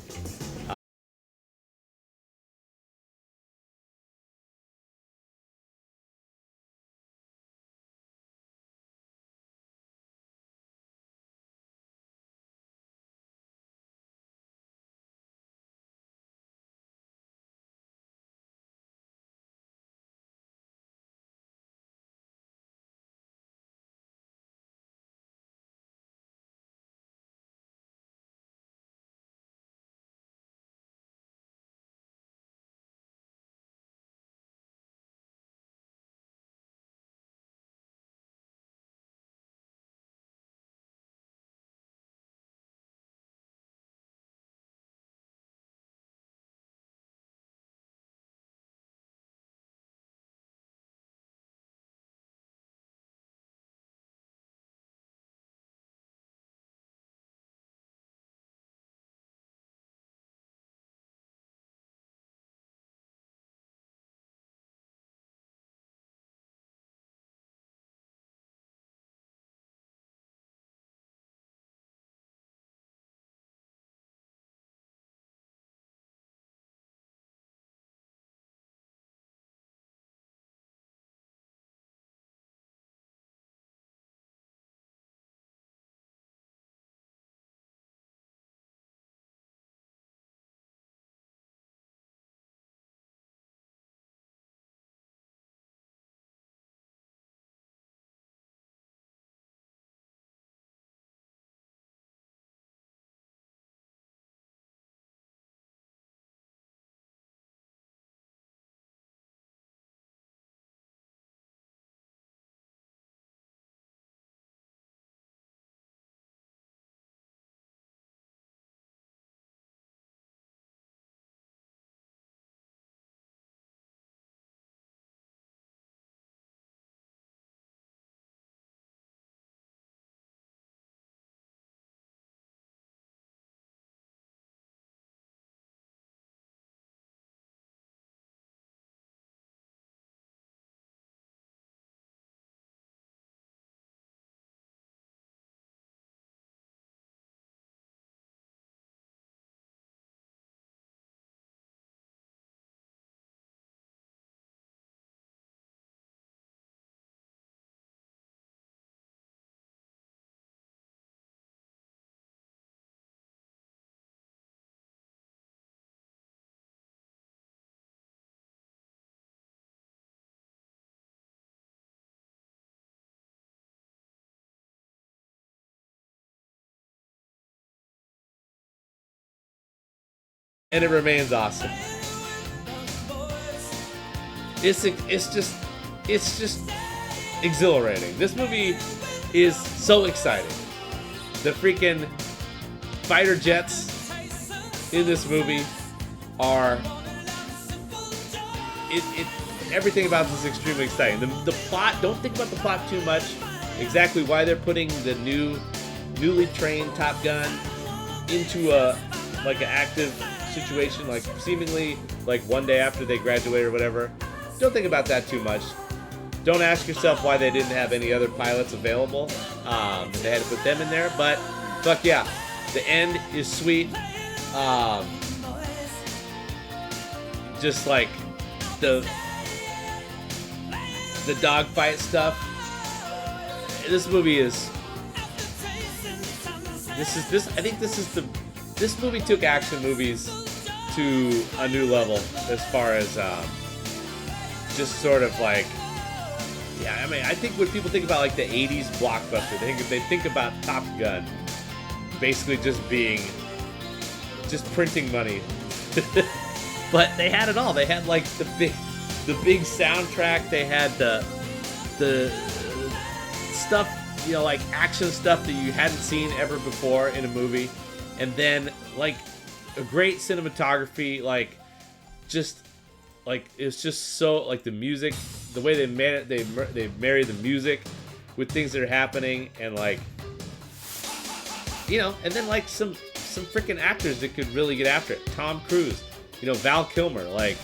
And it remains awesome. It's just exhilarating. This movie is so exciting. The freaking fighter jets in this movie are everything about this is extremely exciting. The plot, don't think about the plot too much. Exactly why they're putting the newly trained Top Gun into an active situation, like seemingly like one day after they graduate or whatever. Don't think about that too much. Don't ask yourself why they didn't have any other pilots available. They had to put them in there, but fuck yeah, the end is sweet. Just like the dogfight stuff. This movie is. This movie took action movies to a new level as far as just sort of like Yeah, I mean, I think when people think about like the 80s blockbuster, they think about Top Gun basically just printing money. But they had it all. They had like the big soundtrack. They had the stuff, you know, like action stuff that you hadn't seen ever before in a movie, and then like a great cinematography, like just like it's just so like the music, the way they marry the music with things that are happening, and like, you know, and then like some freaking actors that could really get after it. Tom Cruise, you know, Val Kilmer, like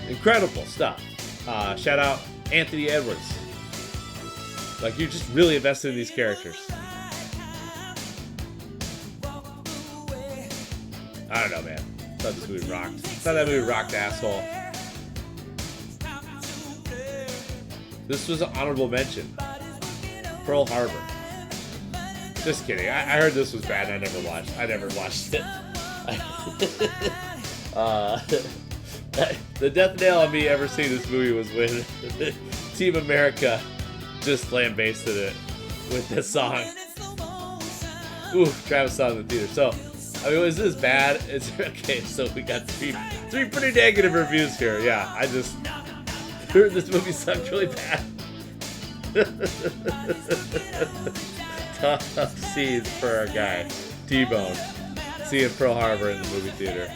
incredible stuff. Shout out Anthony Edwards. Like, you're just really invested in these characters. I don't know, man. I thought this movie rocked. I thought that movie rocked, asshole. This was an honorable mention. Pearl Harbor. Just kidding. I heard this was bad and I never watched it. The death nail on me ever seeing this movie was when Team America just lambasted it with this song. Ooh, Travis saw it in the theater. So, I mean, was this bad? It's okay. So we got three pretty negative reviews here. Yeah, I just heard this movie sucked really bad. Tough scenes for our guy T-Bone seeing Pearl Harbor in the movie theater.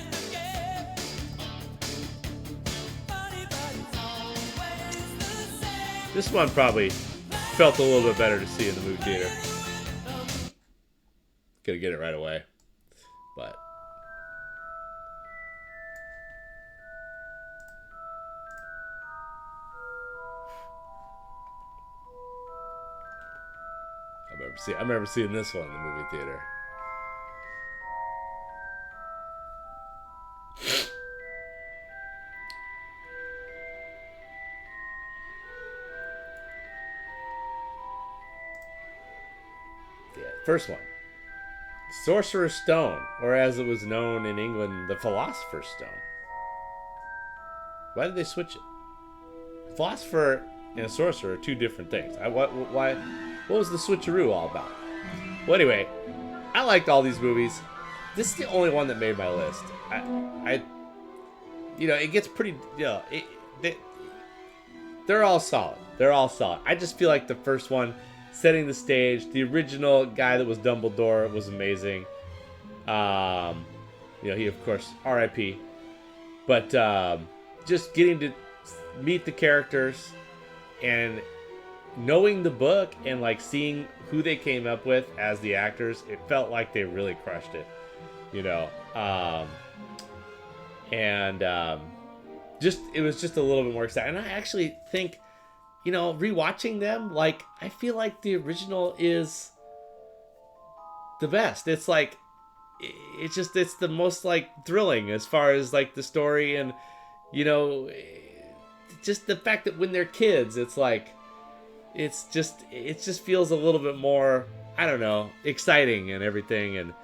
This one probably felt a little bit better to see in the movie theater. Gotta get it right away. But I remember seeing this one in the movie theater. First one, Sorcerer's Stone, or as it was known in England, the Philosopher's Stone. Why did they switch it? Philosopher and a sorcerer are two different things. What was the switcheroo all about? Well, anyway, I liked all these movies. This is the only one that made my list. You know, it gets pretty, you know, they're all solid. They're all solid. I just feel like the first one, setting the stage, the original guy that was Dumbledore was amazing. You know, he of course R.I.P. But just getting to meet the characters and knowing the book and like seeing who they came up with as the actors, it felt like they really crushed it. You know, just it was just a little bit more exciting. And I actually think, you know, rewatching them, like, I feel like the original is the best. It's like, it's the most, like, thrilling as far as, like, the story and, you know, just the fact that when they're kids, it's like, it just feels a little bit more, I don't know, exciting and everything. And,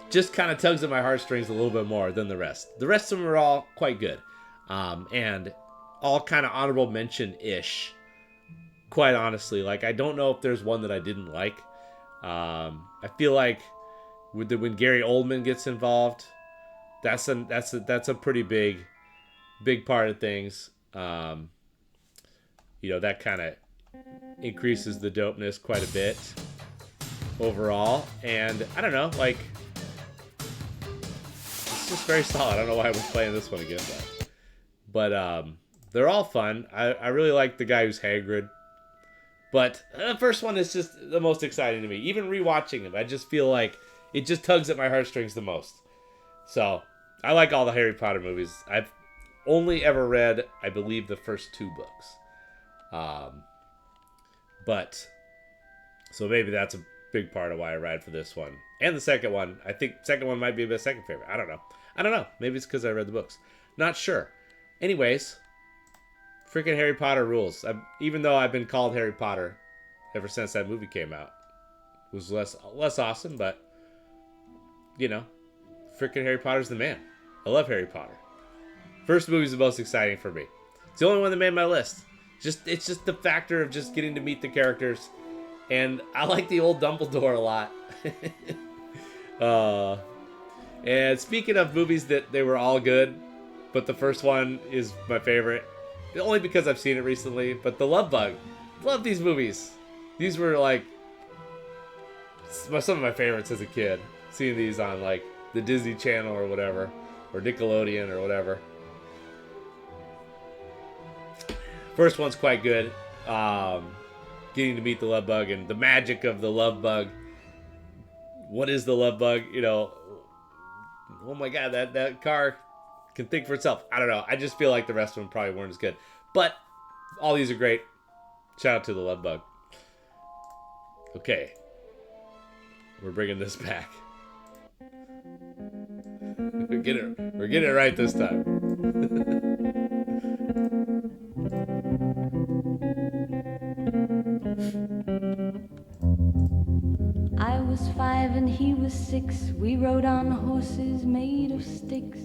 just kind of tugs at my heartstrings a little bit more than the rest. The rest of them are all quite good. And all kind of honorable mention-ish, quite honestly. Like, I don't know if there's one that I didn't like. I feel like when Gary Oldman gets involved, that's a pretty big part of things. You know, that kind of increases the dopeness quite a bit overall. And I don't know, like, it's just very solid. I don't know why I was playing this one again, but they're all fun. I really like the guy who's Hagrid. But the first one is just the most exciting to me. Even rewatching them, I just feel like it just tugs at my heartstrings the most. So, I like all the Harry Potter movies. I've only ever read, I believe, the first 2 books. But, so maybe that's a big part of why I ride for this one. And the second one. I think the second one might be my second favorite. I don't know. Maybe it's because I read the books. Not sure. Anyways, freaking Harry Potter rules. Even though I've been called Harry Potter ever since that movie came out. It was less awesome, but, you know, freaking Harry Potter's the man. I love Harry Potter. First movie's the most exciting for me. It's the only one that made my list. It's just the factor of just getting to meet the characters, and I like the old Dumbledore a lot. And speaking of movies that they were all good, but the first one is my favorite, only because I've seen it recently. But The Love Bug, love these movies. These were like some of my favorites as a kid. Seeing these on like the Disney Channel or whatever, or Nickelodeon or whatever. First one's quite good. Getting to meet the Love Bug and the magic of the Love Bug. What is the Love Bug? You know, oh my God, that car can think for itself. I don't know. I just feel like the rest of them probably weren't as good. But all these are great. Shout out to the Love Bug. Okay. We're bringing this back. We're getting it right this time. I was 5 and he was 6. We rode on horses made of sticks.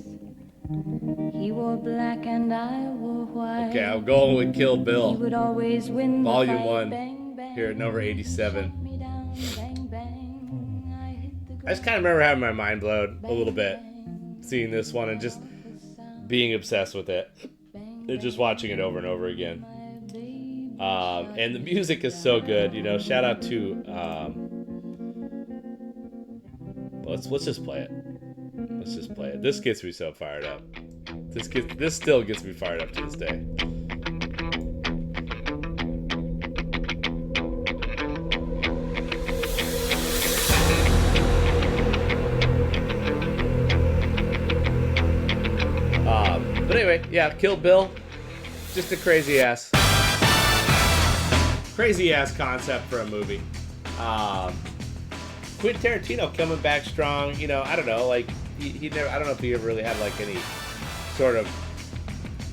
He wore black and I wore white. Okay, I'm going with Kill He Bill. would always win the Volume fight. 1. Bang, bang. Here at number 87. Shot me down. Bang, bang. I hit the I just kind of remember having my mind blown a little bit. Seeing this one and just being obsessed with it. And just watching it over and over again. And the music is so good. You know, shout out to... let's just play it. Let's just play it. This gets me so fired up. This still gets me fired up to this day. But anyway, yeah, Kill Bill. Just a crazy ass concept for a movie. Quentin Tarantino coming back strong. You know, I don't know, like he never. I don't know if he ever really had like any sort of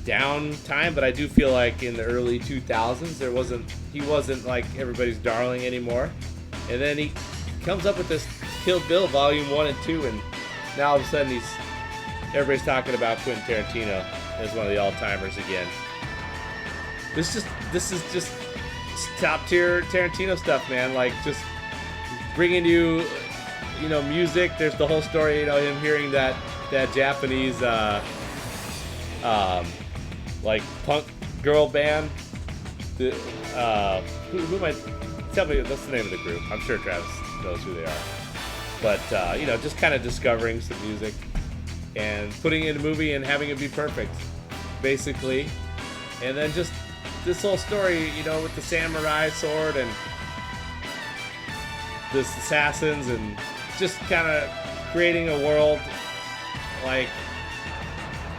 downtime, but I do feel like in the early 2000s he wasn't like everybody's darling anymore. And then he comes up with this Kill Bill Volume 1 and 2, and now all of a sudden everybody's talking about Quentin Tarantino as one of the all-timers again. This is just top tier Tarantino stuff, man. Like just bringing you know, music. There's the whole story, you know, him hearing that Japanese like punk girl band. Who might tell me what's the name of the group? I'm sure Travis knows who they are. But you know, just kind of discovering some music and putting it in a movie and having it be perfect, basically. And then just this whole story, you know, with the samurai sword and this assassins, and just kind of creating a world. Like,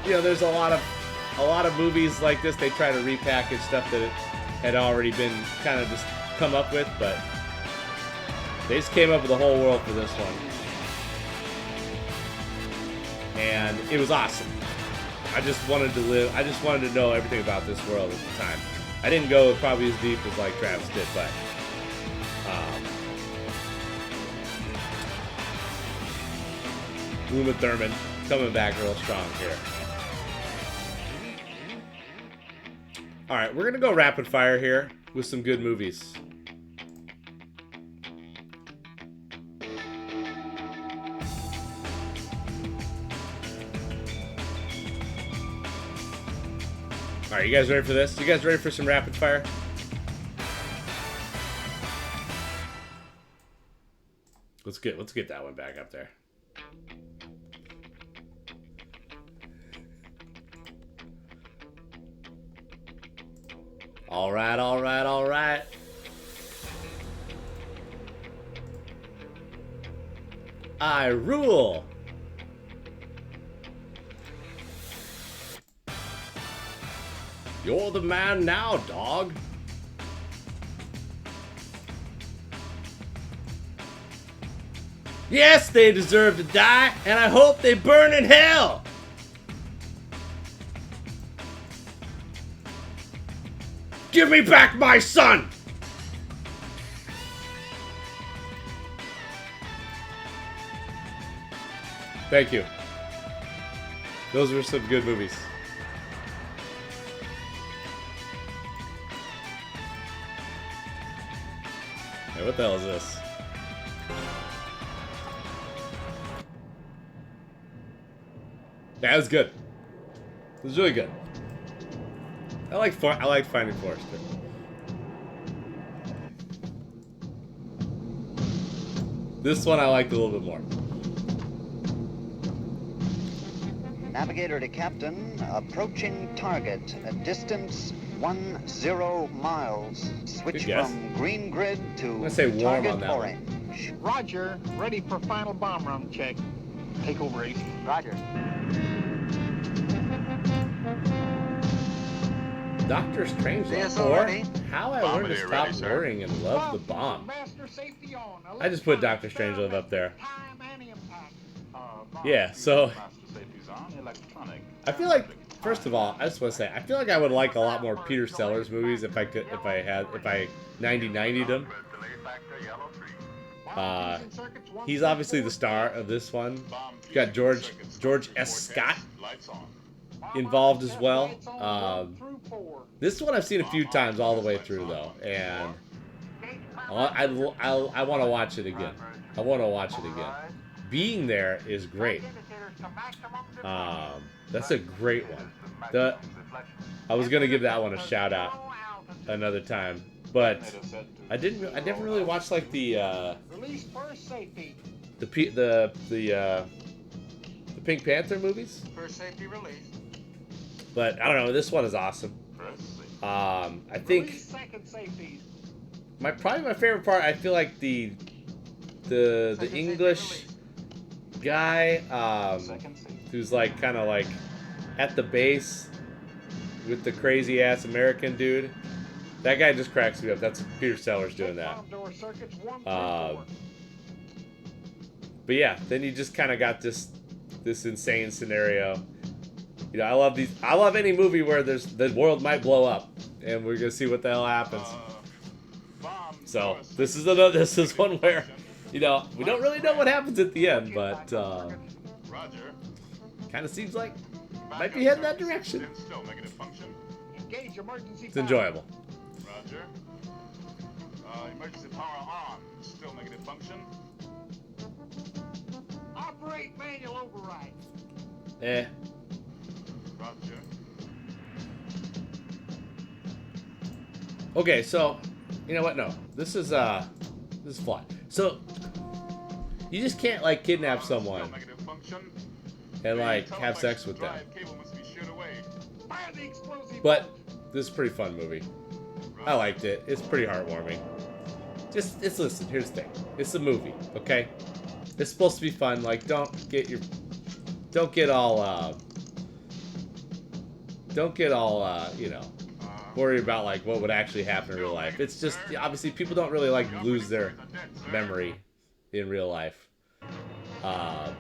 you know, there's a lot of movies like this. They try to repackage stuff that had already been kind of just come up with, but they just came up with a whole world for this one. And it was awesome. I just wanted to know everything about this world at the time. I didn't go probably as deep as like Travis did, but Uma Thurman coming back real strong here. Alright, we're gonna go rapid fire here with some good movies. Alright, you guys ready for this? You guys ready for some rapid fire? Let's get that one back up there. All right. I rule. You're the man now, dog. Yes, they deserve to die, and I hope they burn in hell. Give me back my son! Thank you. Those were some good movies. Hey, what the hell is this? That was good. It was really good. I like Finding Forrester. This one I liked a little bit more. Navigator to captain, approaching target, a distance 10 miles. Switch from green grid to say warm target on that orange. Roger, ready for final bomb run check. Take over, Ace. Roger. Doctor Strangelove, or How I Learned to Stop Worrying and Love the Bomb. I just put Doctor Strangelove up there. Yeah, so I feel like, first of all, I just want to say I feel like I would like a lot more Peter Sellers movies if I 90-90'd them. He's obviously the star of this one. You got George S. Scott involved as well. This one I've seen a few times all the way through though, and I want to watch it again. I want to watch it again. Being There is great. That's a great one. I was gonna give that one a shout out another time, but I never really watched like the Pink Panther movies. First safety release. But I don't know. This one is awesome. I think probably my favorite part. I feel like the English guy who's like kind of like at the base with the crazy ass American dude. That guy just cracks me up. That's Peter Sellers doing that. But yeah, then you just kind of got this insane scenario. You know, I love any movie where the world might blow up, and we're gonna see what the hell happens. So this is one where, you know, we don't really know what happens at the end, but kind of seems like might be heading that direction. It's enjoyable. Roger. Emergency power on. Still negative function. Operate manual override. Roger. Okay, so you know what? No, this is flawed. So you just can't like kidnap someone and like have sex with them. But this is a pretty fun movie. I liked it. It's pretty heartwarming. Listen. Here's the thing. It's a movie, okay? It's supposed to be fun. Like, don't get all you know, worried about like what would actually happen in real life. It's just obviously people don't really like lose their memory in real life. I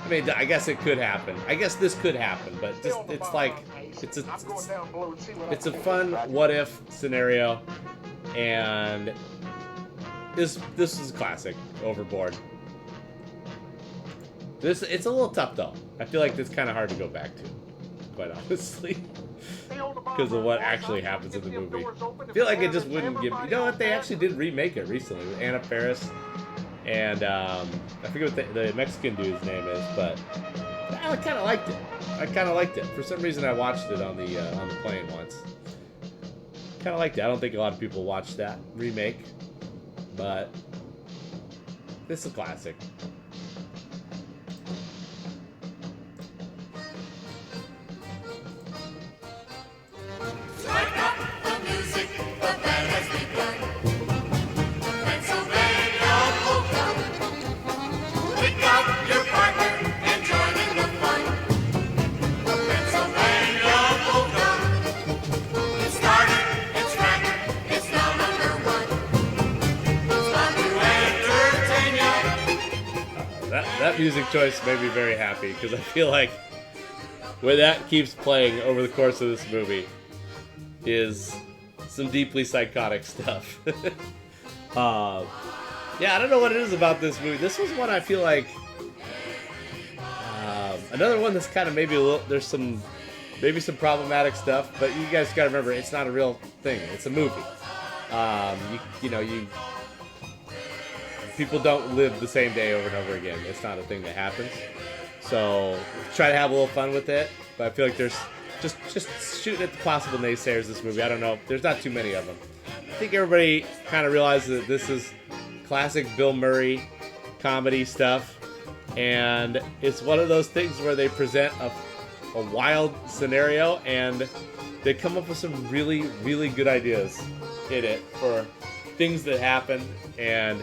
mean, I guess it could happen. I guess this could happen, but just it's like it's a fun what if scenario, and this is a classic. Overboard. It's a little tough though. I feel like it's kind of hard to go back to, quite honestly, because of what actually happens in the movie. I feel like it just wouldn't give. You know what? They actually did remake it recently with Anna Faris. And I forget what the Mexican dude's name is, but I kind of liked it. For some reason, I watched it on the plane once. Kind of liked it. I don't think a lot of people watched that remake, but this is a classic. Strike up the music, the band has begun. Pick up your partner and join in the fun. Pennsylvania polka. It started, it's cracked, it's now #1. It's fun to entertain ya. That music choice made me very happy because I feel like where that keeps playing over the course of this movie is some deeply psychotic stuff. Yeah, I don't know what it is about this movie. This was one I feel like another one that's kind of maybe a little. There's maybe some problematic stuff, but you guys got to remember it's not a real thing. It's a movie. People don't live the same day over and over again. It's not a thing that happens. So try to have a little fun with it. But I feel like there's just shooting at the possible naysayers this movie. I don't know. There's not too many of them. I think everybody kind of realizes that this is classic Bill Murray comedy stuff. And it's one of those things where they present a wild scenario and they come up with some really, really good ideas in it for things that happen. And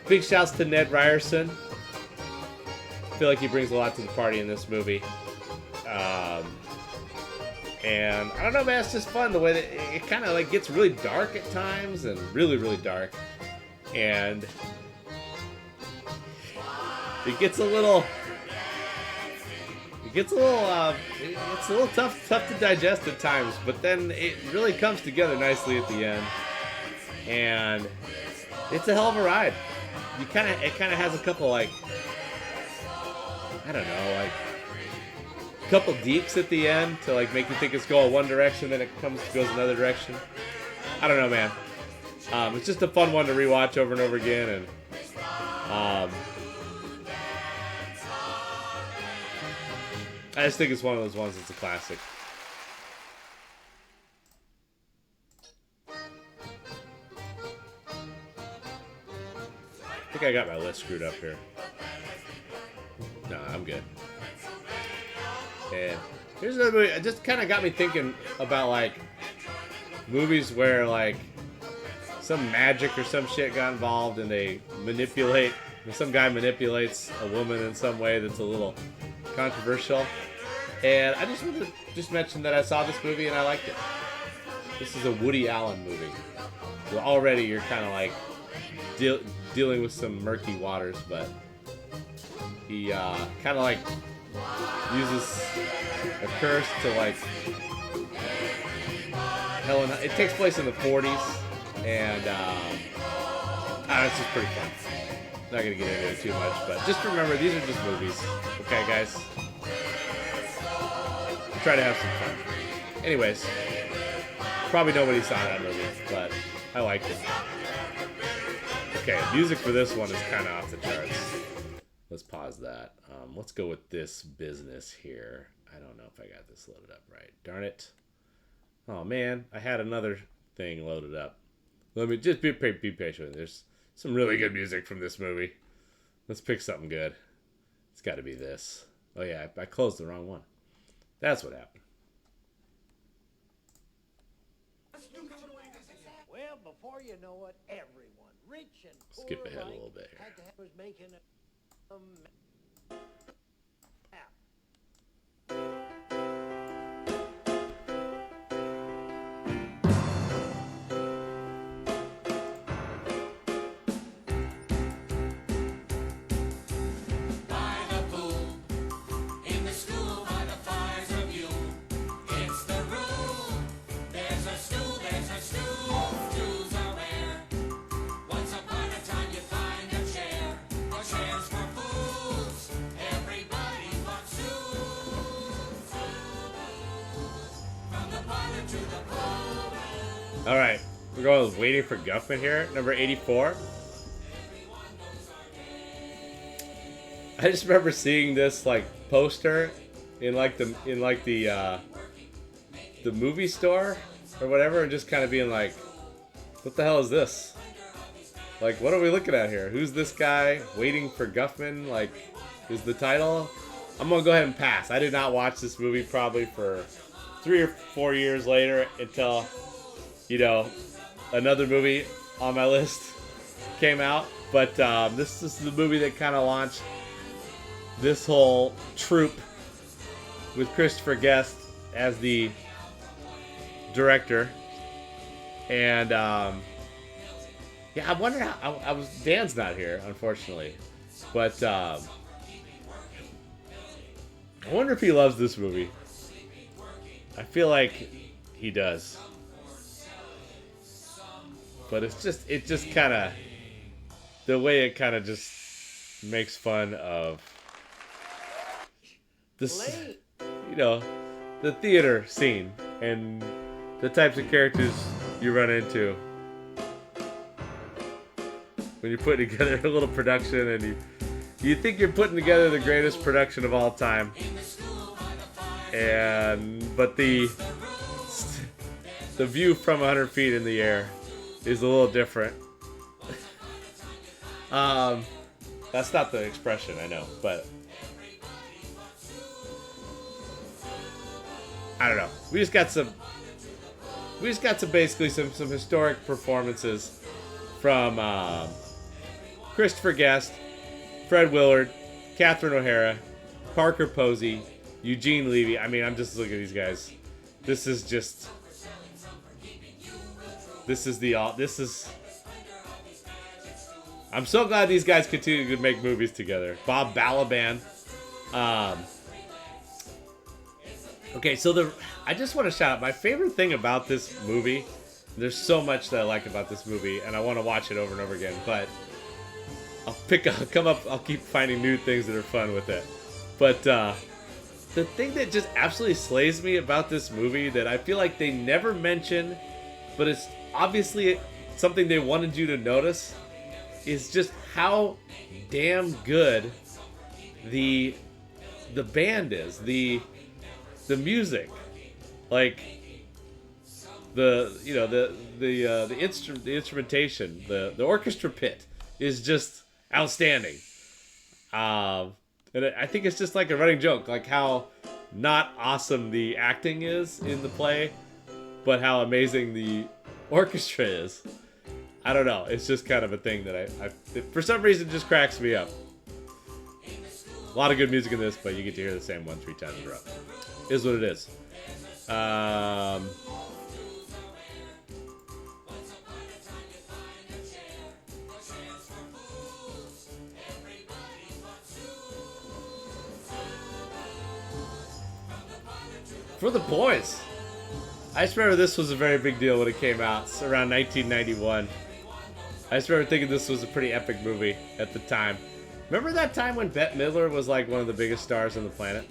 big shouts to Ned Ryerson. I feel like he brings a lot to the party in this movie. And I don't know, man, it's just fun the way that it kind of like gets really dark at times and really, really dark. And it gets a little tough to digest at times, but then it really comes together nicely at the end. And it's a hell of a ride. It kind of has a couple like, I don't know, like a couple deeps at the end to like make you think it's going one direction, then it goes another direction. I don't know, man. It's just a fun one to rewatch over and over again, and I just think it's one of those ones that's a classic. I think I got my list screwed up here. No, I'm good. And here's another movie. It just kind of got me thinking about like movies where like some magic or some shit got involved and they manipulate. Some guy manipulates a woman in some way that's a little controversial. And I just wanted to just mention that I saw this movie and I liked it. This is a Woody Allen movie. So already you're kind of like dealing with some murky waters, but he kind of like uses a curse to like Helen. It takes place in the 40s, and it's just pretty fun. Not gonna get into it too much, but just remember these are just movies, okay, guys? Try to have some fun. Anyways, probably nobody saw that movie, but I liked it. Okay, music for this one is kind of off the charts. Let's pause that. Let's go with this business here. I don't know if I got this loaded up right. Darn it. Oh, man. I had another thing loaded up. Let me just be patient with it. There's some really good music from this movie. Let's pick something good. It's got to be this. Oh, yeah. I closed the wrong one. That's what happened. Well, before you know it, everyone, rich and poor, skip ahead a little bit here. was making a All right, we're going with Waiting for Guffman here, number 84. I just remember seeing this like poster in the movie store or whatever, and just kind of being like, "What the hell is this? Like, what are we looking at here? Who's this guy? Waiting for Guffman? Like, is the title?" I'm gonna go ahead and pass. I did not watch this movie probably for 3 or 4 years later until, you know, another movie on my list came out. But this is the movie that kind of launched this whole troupe with Christopher Guest as the director. And yeah, I wonder how Dan's not here, unfortunately, but I wonder if he loves this movie. I feel like he does. But it just kind of, the way it kind of just makes fun of this, you know, the theater scene and the types of characters you run into when you're putting together a little production and you think you're putting together the greatest production of all time, but the view from 100 feet in the air is a little different. That's not the expression, I know, but I don't know. We just got some basically some historic performances from Christopher Guest, Fred Willard, Catherine O'Hara, Parker Posey, Eugene Levy. I mean, I'm just looking at these guys. This is. I'm so glad these guys continue to make movies together. Bob Balaban. Okay, so I just want to shout out my favorite thing about this movie. There's so much that I like about this movie, and I want to watch it over and over again. But I'll keep finding new things that are fun with it. But the thing that just absolutely slays me about this movie that I feel like they never mention, but it's obviously something they wanted you to notice, is just how damn good the band is. The music, like the instrumentation, the orchestra pit is just outstanding. And I think it's just like a running joke, like how not awesome the acting is in the play, but how amazing the orchestra is. I don't know. It's just kind of a thing that I for some reason just cracks me up. A lot of good music in this, but you get to hear the same one 3 times in a row. Is what it is. For the boys. I just remember this was a very big deal when it came out. It's around 1991. I just remember thinking this was a pretty epic movie at the time. Remember that time when Bette Midler was like one of the biggest stars on the planet?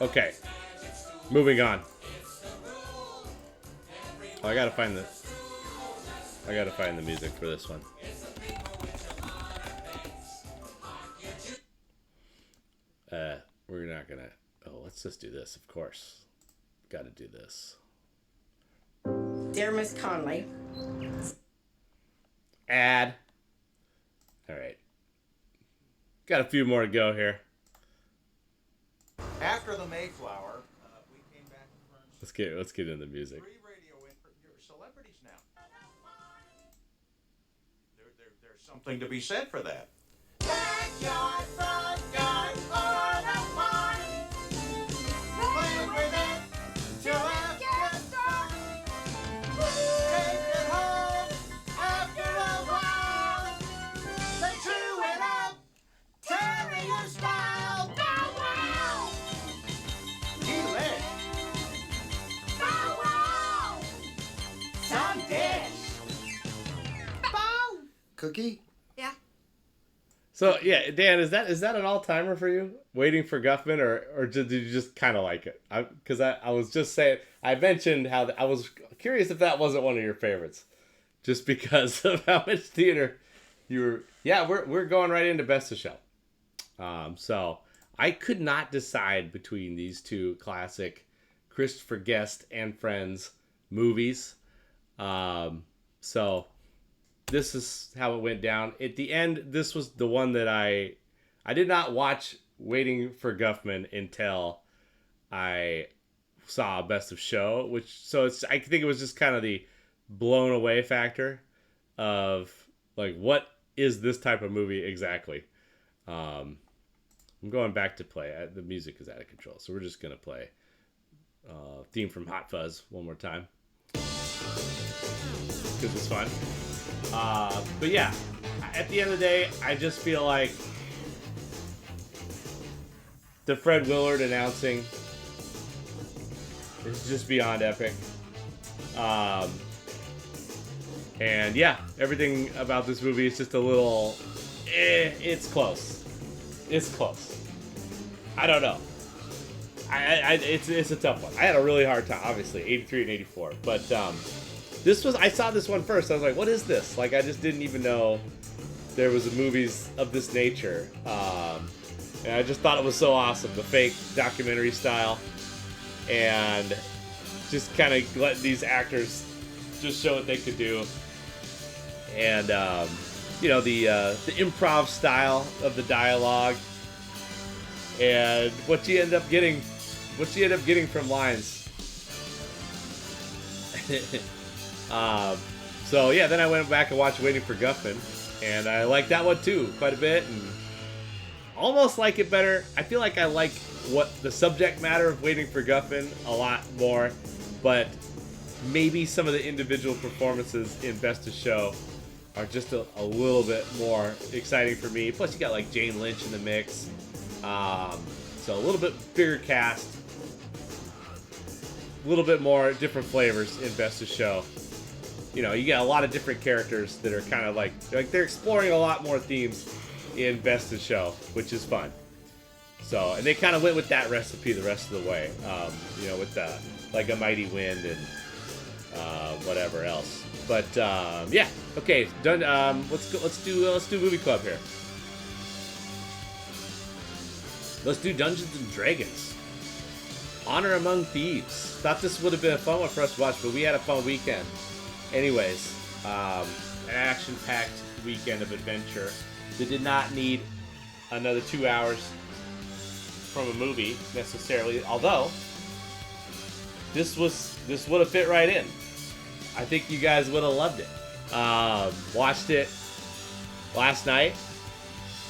Okay, moving on. Oh, I gotta find the music for this one. We're not gonna. Oh, let's just do this. Of course, gotta do this. Dear Miss Conley. Ad. All right. Got a few more to go here. After the Mayflower, we came back to Fern's. Let's get into the music. 3 radio you're celebrities now. There's something to be said for that. Backyard, front yard, or the barn. Play with it till it gets dark. Take it home after a while. They chew it up, terrier style. Bow wow! Delay. Bow wow! Some dish. Bow! Cookie? Yeah. So yeah, Dan, is that an all-timer for you? Waiting for Guffman, or did you just kind of like it? Because I was just saying, I mentioned how I was curious if that wasn't one of your favorites, just because of how much theater you were. Yeah, we're going right into Best of Show. So I could not decide between these two classic Christopher Guest and Friends movies. So this is how it went down. At the end, this was the one that I did not watch Waiting for Guffman until I saw Best of Show, I think it was just kind of the blown away factor of like, what is this type of movie exactly? I'm going back to play. The music is out of control, so we're just gonna play theme from Hot Fuzz one more time because it's fun. But yeah, at the end of the day, I just feel like the Fred Willard announcing is just beyond epic. And yeah, everything about this movie is just a little, it's close. It's close. I don't know. It's a tough one. I had a really hard time, obviously, 83 and 84. But I saw this one first. I was like, what is this? Like, I just didn't even know there was movies of this nature. And I just thought it was so awesome. The fake documentary style. And just kind of letting these actors just show what they could do. And, you know, the improv style of the dialogue. And what you end up getting from lines. So yeah, then I went back and watched Waiting for Guffman, and I liked that one too quite a bit, and almost like it better. I feel like I like what the subject matter of Waiting for Guffman a lot more, but maybe some of the individual performances in Best of Show are just a little bit more exciting for me. Plus you got like Jane Lynch in the mix, so a little bit bigger cast, a little bit more different flavors in Best of Show. You know, you get a lot of different characters that are kind of like they're exploring a lot more themes in Best of Show, which is fun. So, and they kind of went with that recipe the rest of the way. You know, with like A Mighty Wind and whatever else. But yeah, okay, done. Let's do Movie Club here. Let's do Dungeons and Dragons. Honor Among Thieves. Thought this would have been a fun one for us to watch, but we had a fun weekend. Anyways, an action-packed weekend of adventure that did not need another 2 hours from a movie necessarily. Although this would have fit right in. I think you guys would have loved it. Watched it last night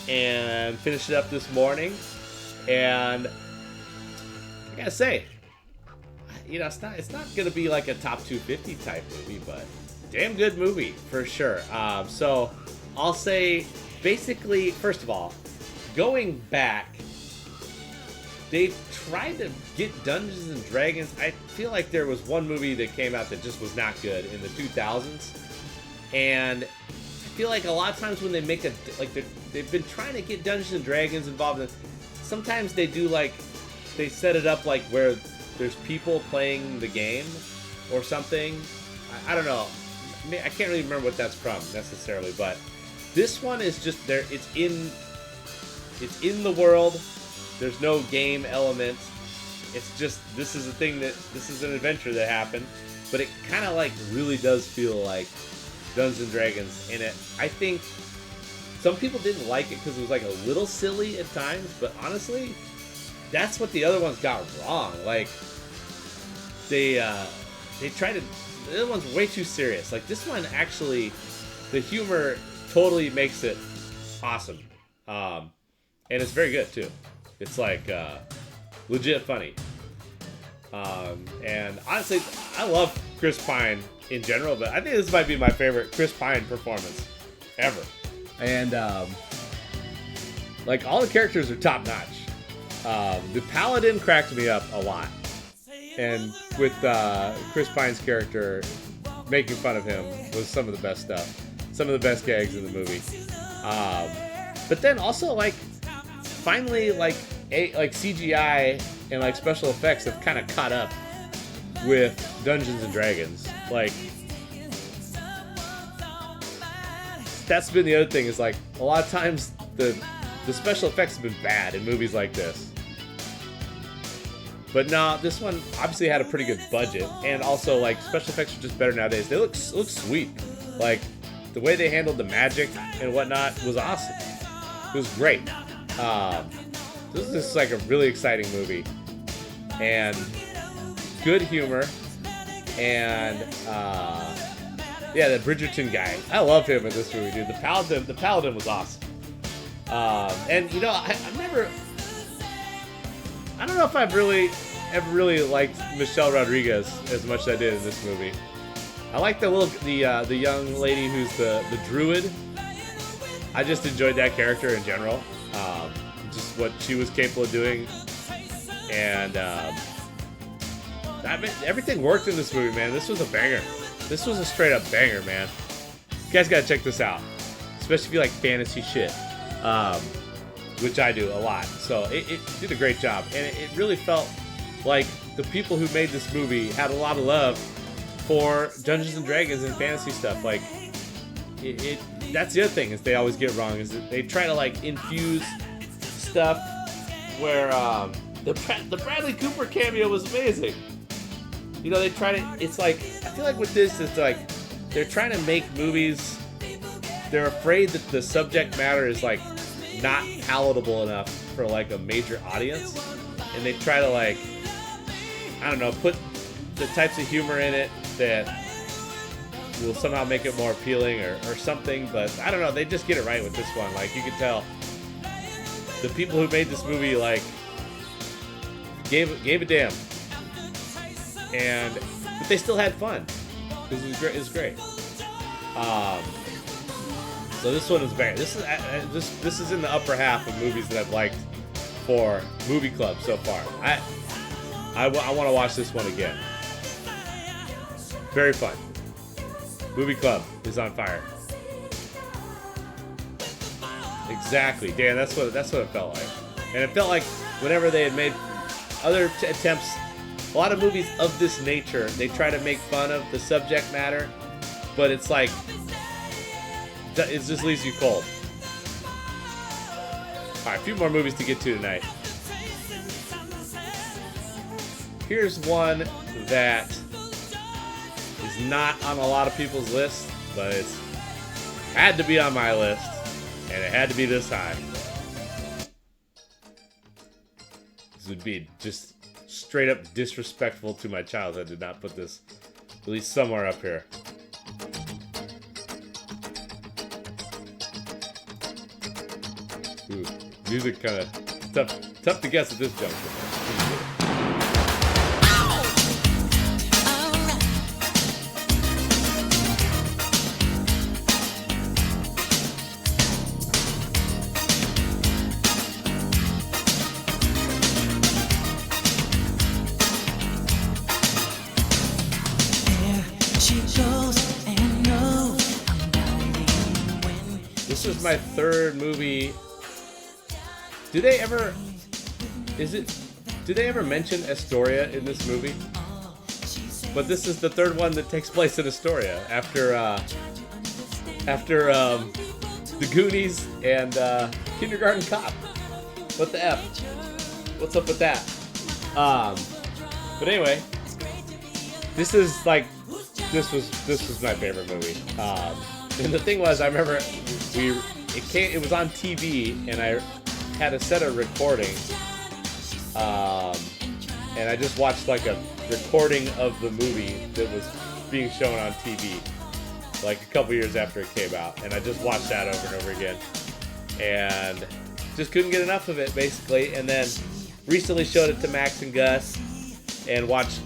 and finished it up this morning, and I gotta say, you know, it's not gonna be like a top 250 type movie, but damn good movie for sure. So I'll say, basically, first of all, going back, they tried to get Dungeons and Dragons. I feel like there was one movie that came out that just was not good in the 2000s, and I feel like a lot of times when they make they've been trying to get Dungeons and Dragons involved in. Sometimes they do they set it up like where there's people playing the game or something. I don't know. I can't really remember what that's from necessarily, but this one is just there. It's in the world. There's no game element. It's just, this is an adventure that happened, but it kind of like really does feel like Dungeons and Dragons in it. I think some people didn't like it because it was like a little silly at times, but honestly, that's what the other ones got wrong. Like, they tried to, the other one's way too serious. Like, this one actually, the humor totally makes it awesome. And it's very good too. It's like legit funny. And honestly, I love Chris Pine in general, but I think this might be my favorite Chris Pine performance ever. And like, all the characters are top notch. The Paladin cracked me up a lot, and with Chris Pine's character making fun of him was some of the best stuff, some of the best gags in the movie. But then also, like, finally, like CGI and like special effects have kind of caught up with Dungeons and Dragons. Like, that's been the other thing, is like a lot of times the special effects have been bad in movies like this. But no, this one obviously had a pretty good budget, and also like special effects are just better nowadays. They look sweet. Like, the way they handled the magic and whatnot was awesome. It was great. This is just like a really exciting movie, and good humor, and yeah, the Bridgerton guy, I love him in this movie, dude. The Paladin was awesome. And you know, I don't know if I've ever really liked Michelle Rodriguez as much as I did in this movie. I like the young lady who's the druid. I just enjoyed that character in general. Just what she was capable of doing, and everything worked in this movie, man. This was a banger. This was a straight up banger, man. You guys gotta check this out, especially if you like fantasy shit. which I do a lot. So it did a great job, and it really felt like the people who made this movie had a lot of love for Dungeons and Dragons and fantasy stuff. Like that's the other thing is they always get wrong is that they try to like infuse stuff where the Bradley Cooper cameo was amazing. You know, they try to. It's like I feel like with this, it's like they're trying to make movies. They're afraid that the subject matter is like not palatable enough for like a major audience, and they try to like, I don't know, put the types of humor in it that will somehow make it more appealing or something. But I don't know, they just get it right with this one. Like you can tell the people who made this movie like gave a damn, but they still had fun. It was great. So this one is very. This is in the upper half of movies that I've liked for Movie Club so far. I want to watch this one again. Very fun. Movie Club is on fire. Exactly, Dan. That's what it felt like, and it felt like whenever they had made other attempts, a lot of movies of this nature, they try to make fun of the subject matter, but it's like. It just leaves you cold. Alright, a few more movies to get to tonight. Here's one that is not on a lot of people's list, but it's had to be on my list, and it had to be this high. This would be just straight up disrespectful to my childhood to not put this at least somewhere up here. Ooh, music kind of tough to guess at this juncture. This is my third movie. Do they ever mention Astoria in this movie? But this is the third one that takes place in Astoria after the Goonies and Kindergarten Cop. What the F? What's up with that? But anyway, this was my favorite movie. And the thing was, I remember it was on TV, and I had a set of recordings, and I just watched like a recording of the movie that was being shown on TV like a couple years after it came out, and I just watched that over and over again and just couldn't get enough of it basically. And then recently showed it to Max and Gus and watched.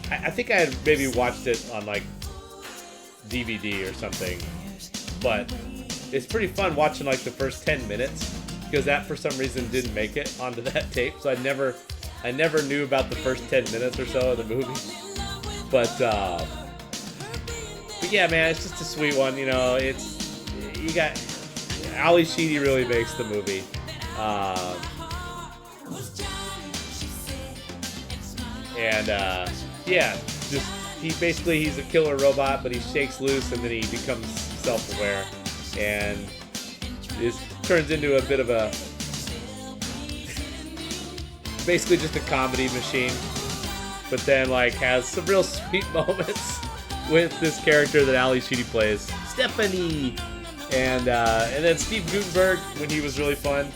I think I had maybe watched it on like DVD or something, but it's pretty fun watching like the first 10 minutes. Because that for some reason didn't make it onto that tape, so I never knew about the first 10 minutes or so of the movie. But yeah, man, it's just a sweet one. You know, you got Ali Sheedy really makes the movie. Yeah, he's a killer robot, but he shakes loose and then he becomes self-aware, and turns into a bit of a basically just a comedy machine, but then like has some real sweet moments with this character that Ali Sheedy plays, Stephanie, and then Steve Guttenberg when he was really fun,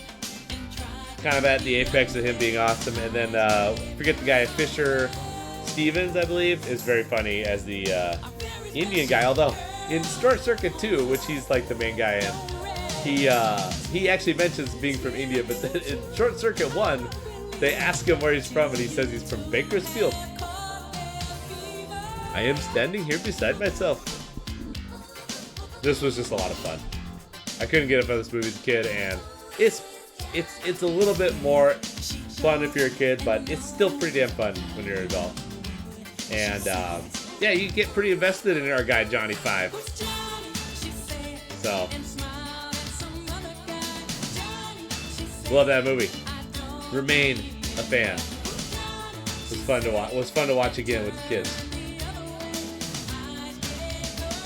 kind of at the apex of him being awesome. And then forget the guy Fisher Stevens, I believe, is very funny as the Indian guy, although in Short Circuit 2, which he's like the main guy in, he actually mentions being from India, but then in Short Circuit 1, they ask him where he's from, and he says he's from Bakersfield. I am standing here beside myself. This was just a lot of fun. I couldn't get enough of this movie as a kid, and it's a little bit more fun if you're a kid, but it's still pretty damn fun when you're an adult. And yeah, you get pretty invested in our guy Johnny Five. So Love that movie. Remain a fan. It was fun to watch. It was fun to watch again with the kids.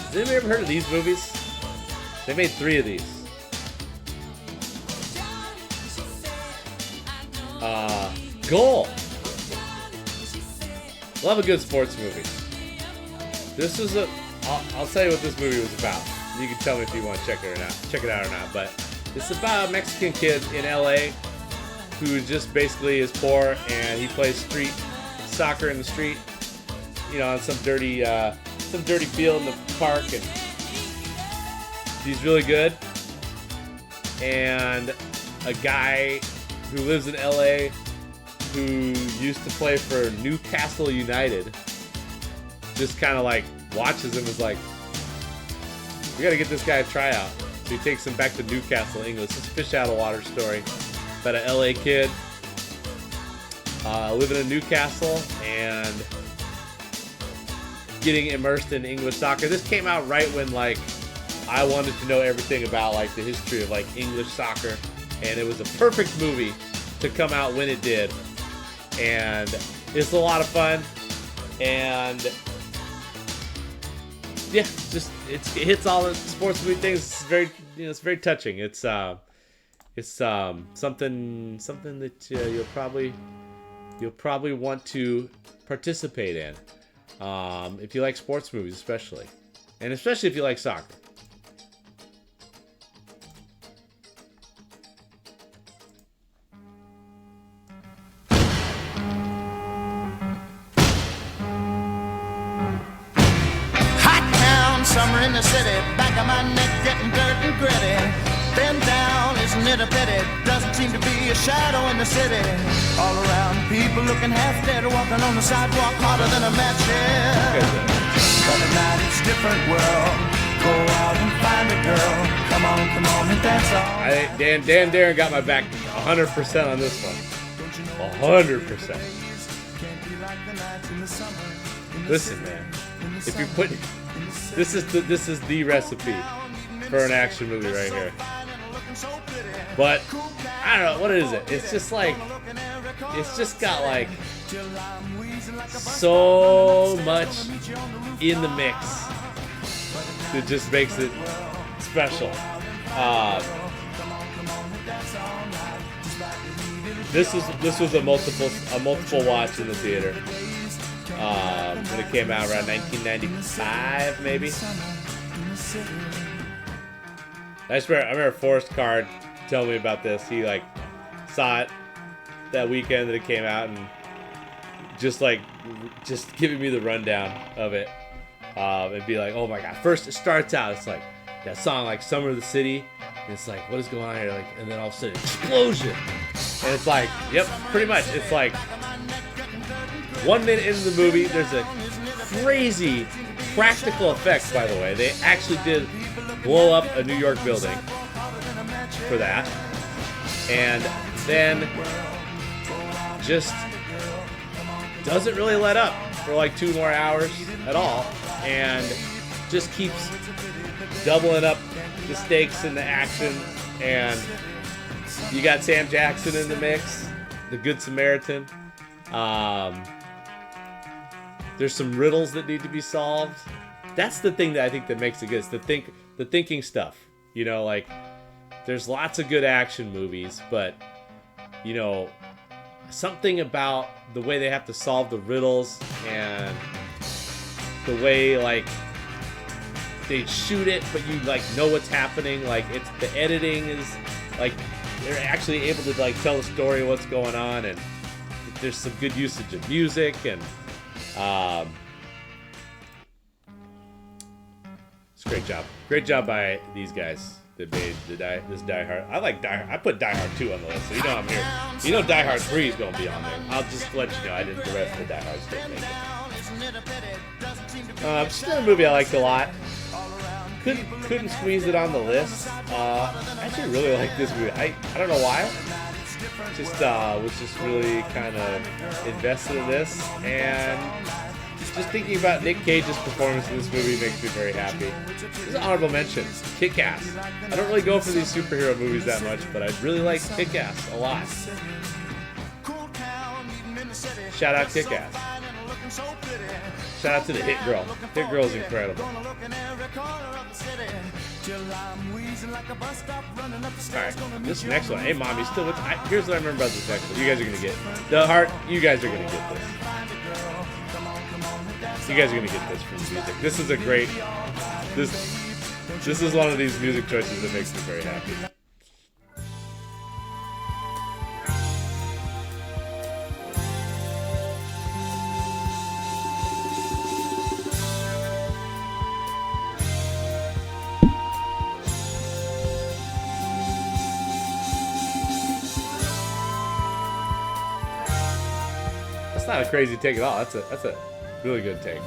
Has anybody ever heard of these movies? They made 3 of these. Goal. Love a good sports movie. This was I'll tell you what this movie was about. You can tell me if you want to check it out or not. But it's about a Mexican kid in LA who just basically is poor, and he plays street soccer in the street, you know, on some dirty field in the park, and he's really good. And a guy who lives in LA who used to play for Newcastle United just kind of like watches him, is like, we got to get this guy a tryout. So he takes him back to Newcastle, England. It's a fish out of water story about an LA kid living in Newcastle and getting immersed in English soccer. This came out right when like I wanted to know everything about like the history of like English soccer, and it was a perfect movie to come out when it did. And it's a lot of fun, and yeah, just it hits all the sports movie things. It's very, you know, it's very touching. It's something that you'll probably want to participate in if you like sports movies, especially if you like soccer. Summer in the city, back of my neck getting dirt and gritty. Bend down, isn't it a pity? Doesn't seem to be a shadow in the city. All around, people looking half dead, walking on the sidewalk harder than a match here. But at night it's a different world. Go out and find a girl. Come on and dance on. Dan Darren got my back 100% on this one. 100%. Listen, man, if you put this is the recipe for an action movie right here. But I don't know, what is it? It's just got like so much in the mix that just makes it special. This was a multiple watch in the theater. When it came out around 1995, maybe. I remember Forrest Card telling me about this. He like saw it that weekend that it came out, and just giving me the rundown of it, and be like, oh my god. First it starts out, it's like that song like Summer of the City, and it's like, what is going on here? Like, and then all of a sudden explosion, and it's like, yep, pretty much. It's like 1 minute into the movie, there's a crazy practical effects, by the way. They actually did blow up a New York building for that. And then just doesn't really let up for like 2 more hours at all. And just keeps doubling up the stakes and the action. And you got Sam Jackson in the mix, the Good Samaritan. There's some riddles that need to be solved. That's the thing that I think that makes it good. It's the thinking stuff. You know, like there's lots of good action movies, but you know, something about the way they have to solve the riddles and the way like they shoot it, but you like know what's happening. Like it's the editing is like they're actually able to like tell the story of what's going on, and there's some good usage of music and. It's a great job by these guys that made this Die Hard. I like Die Hard. I put Die Hard 2 on the list, so you know I'm here. You know Die Hard 3 is gonna be on there. I'll just let you know I didn't. The rest of the Die Hards didn't make it. Just another movie I liked a lot. Couldn't squeeze it on the list. I actually really like this movie. I don't know why. Was just really kind of invested in this, and just thinking about Nick Cage's performance in this movie makes me very happy. This is an honorable mention. Kick-Ass. I don't really go for these superhero movies that much, but I really like Kick-Ass a lot. Shout out Kick-Ass. Shout out to the Hit Girl. Hit Girl is incredible. Alright, this next one. Hey, Mom, you still with me? Here's what I remember about this next one. You guys are going to get the heart. You guys are going to get this. You guys are going to get this from the music. This is a great... This is one of these music choices that makes me very happy. Not a crazy take at all. That's a really good take.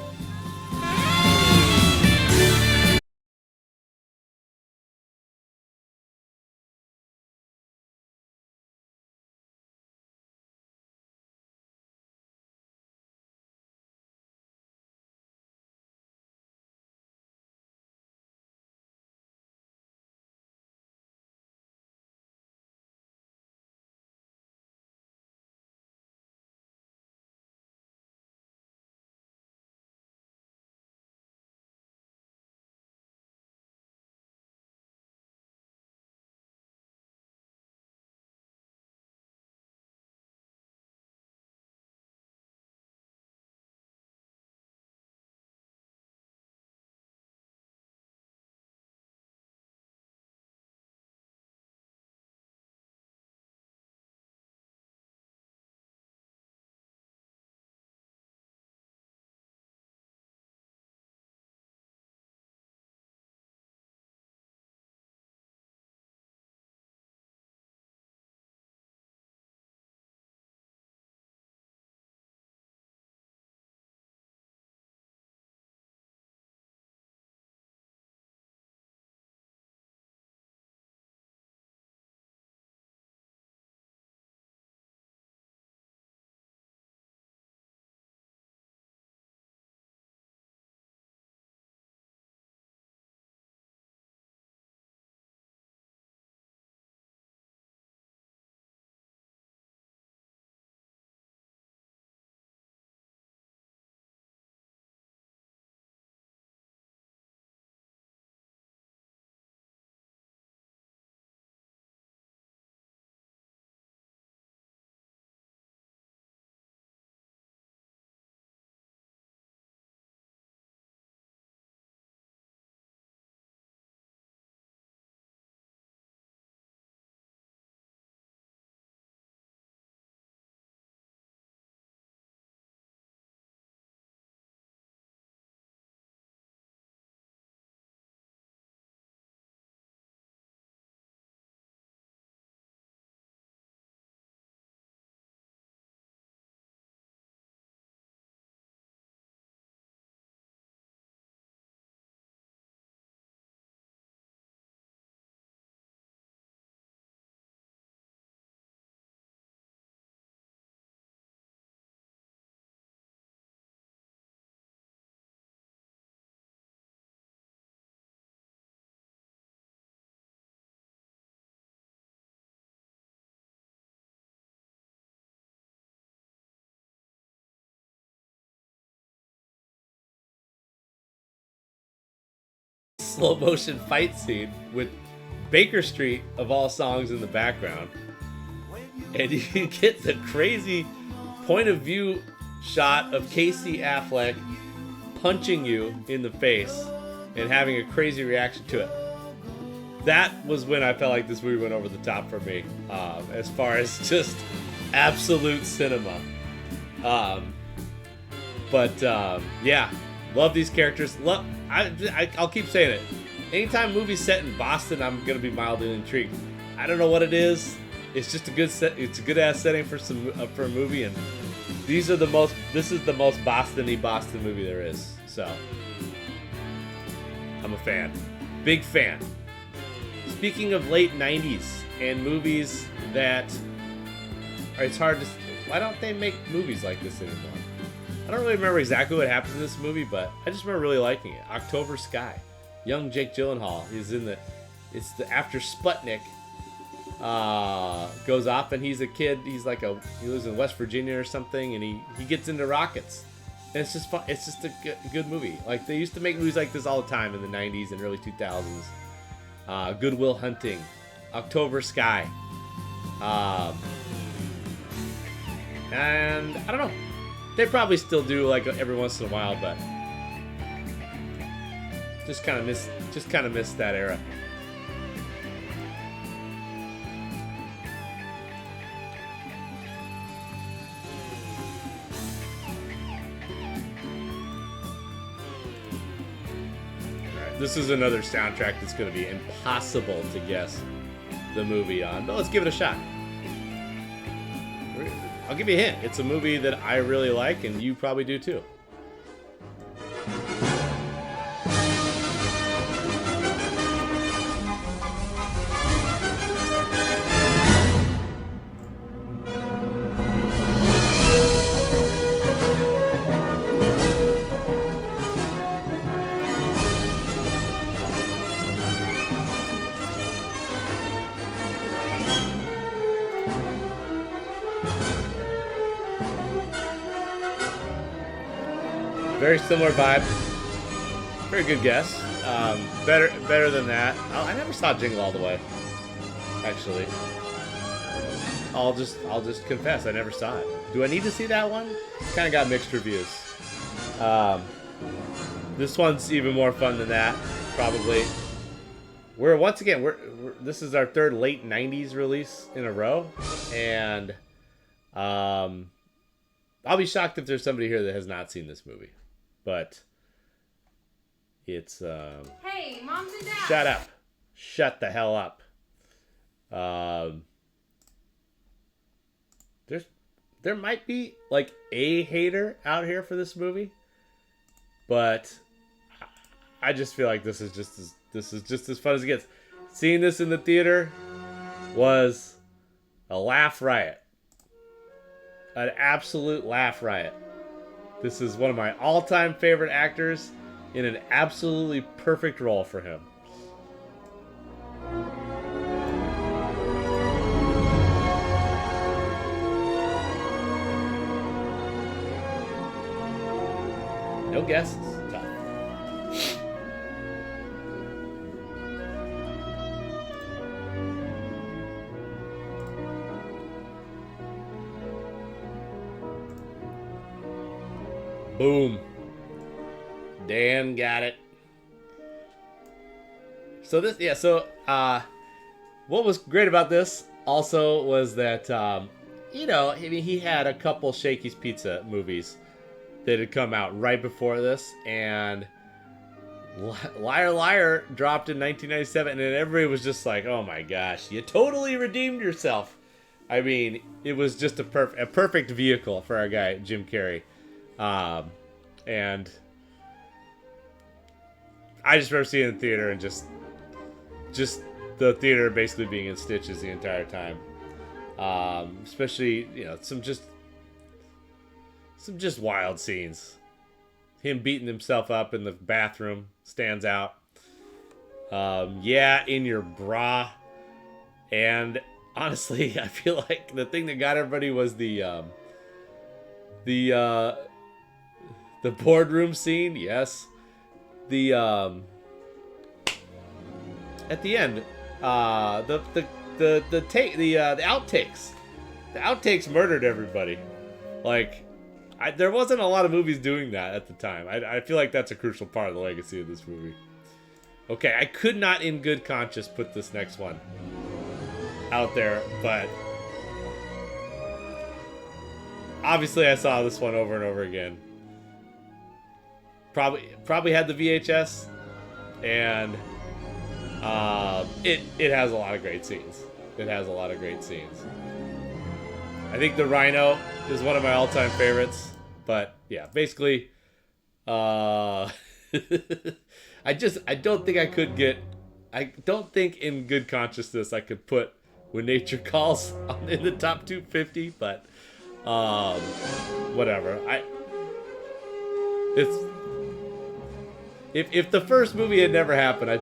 Slow motion fight scene with Baker Street of all songs in the background, and you get the crazy point of view shot of Casey Affleck punching you in the face and having a crazy reaction to it. That was when I felt like this movie went over the top for me, as far as just absolute cinema. Yeah, love these characters. I'll keep saying it. Anytime movies set in Boston, I'm gonna be mildly intrigued. I don't know what it is. It's just a good set. It's a good ass setting for a movie, and this is the most Boston-y Boston movie there is. So I'm a fan, big fan. Speaking of late 90s and movies that it's hard to. Why don't they make movies like this anymore? I don't really remember exactly what happens in this movie, but I just remember really liking it. October Sky. Young Jake Gyllenhaal. He's in the... It's the after Sputnik goes off, and he's a kid. He's like he lives in West Virginia or something, and he gets into rockets. And it's just fun. It's just a good movie. Like, they used to make movies like this all the time in the 90s and early 2000s. Good Will Hunting. October Sky. And I don't know. They probably still do, like, every once in a while, but just kind of miss that era. This is another soundtrack that's going to be impossible to guess the movie on, but let's give it a shot. I'll give you a hint. It's a movie that I really like, and you probably do too. Very similar vibe. Very good guess. Better than that. I never saw Jingle All the Way. Actually, I'll just confess I never saw it. Do I need to see that one? Kind of got mixed reviews. This one's even more fun than that, probably. We're once again this is our third late '90s release in a row, and I'll be shocked if there's somebody here that has not seen this movie. But it's hey, moms and dads. Shut up. Shut the hell up. There might be like a hater out here for this movie, but I just feel like this is just as fun as it gets. Seeing this in the theater was a laugh riot. An absolute laugh riot. This is one of my all-time favorite actors in an absolutely perfect role for him. No guesses. Tough. Boom. Dan got it. So what was great about this also was that, he had a couple Shakey's Pizza movies that had come out right before this, and Liar Liar dropped in 1997, and everybody was just like, oh my gosh, you totally redeemed yourself. I mean, it was just a perfect vehicle for our guy, Jim Carrey. And I just remember seeing it in the theater and just the theater basically being in stitches the entire time. Especially, some just wild scenes. Him beating himself up in the bathroom stands out. In your bra. And honestly, I feel like the thing that got everybody was the boardroom scene. Yes. The at the end, the outtakes. The outtakes murdered everybody. Like, there wasn't a lot of movies doing that at the time. I feel like that's a crucial part of the legacy of this movie. Okay, I could not in good conscience put this next one out there, but obviously I saw this one over and over again. Probably had the VHS, and it has a lot of great scenes. I think the Rhino is one of my all-time favorites, but yeah, basically, I don't think in good consciousness I could put When Nature Calls in the top 250, but whatever. It's if the first movie had never happened, I.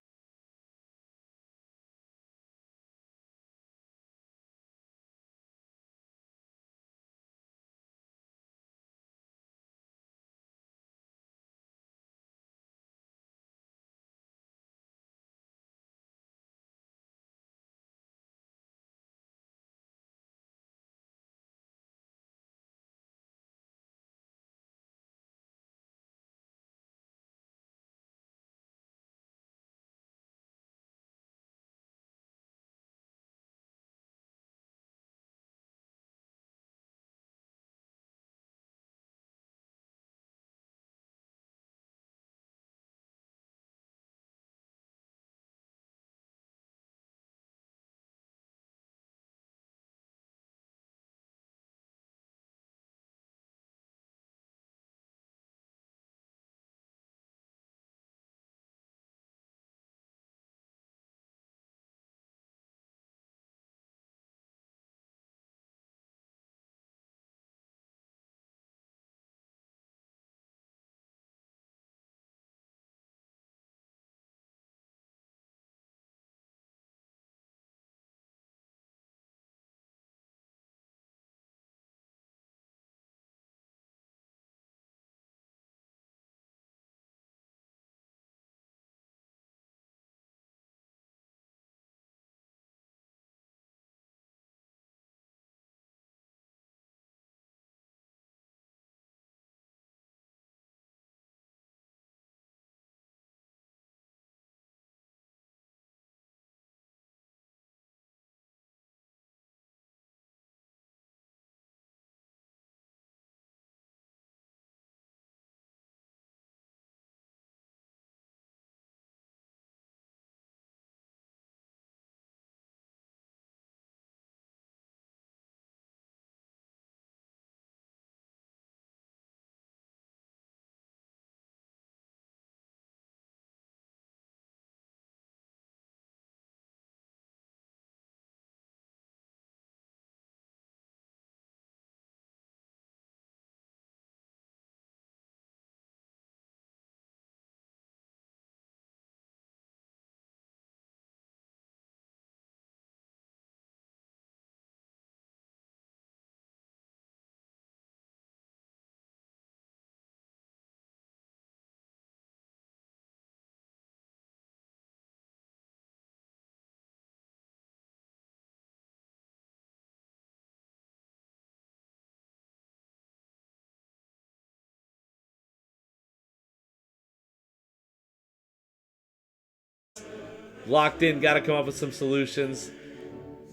Locked in, got to come up with some solutions.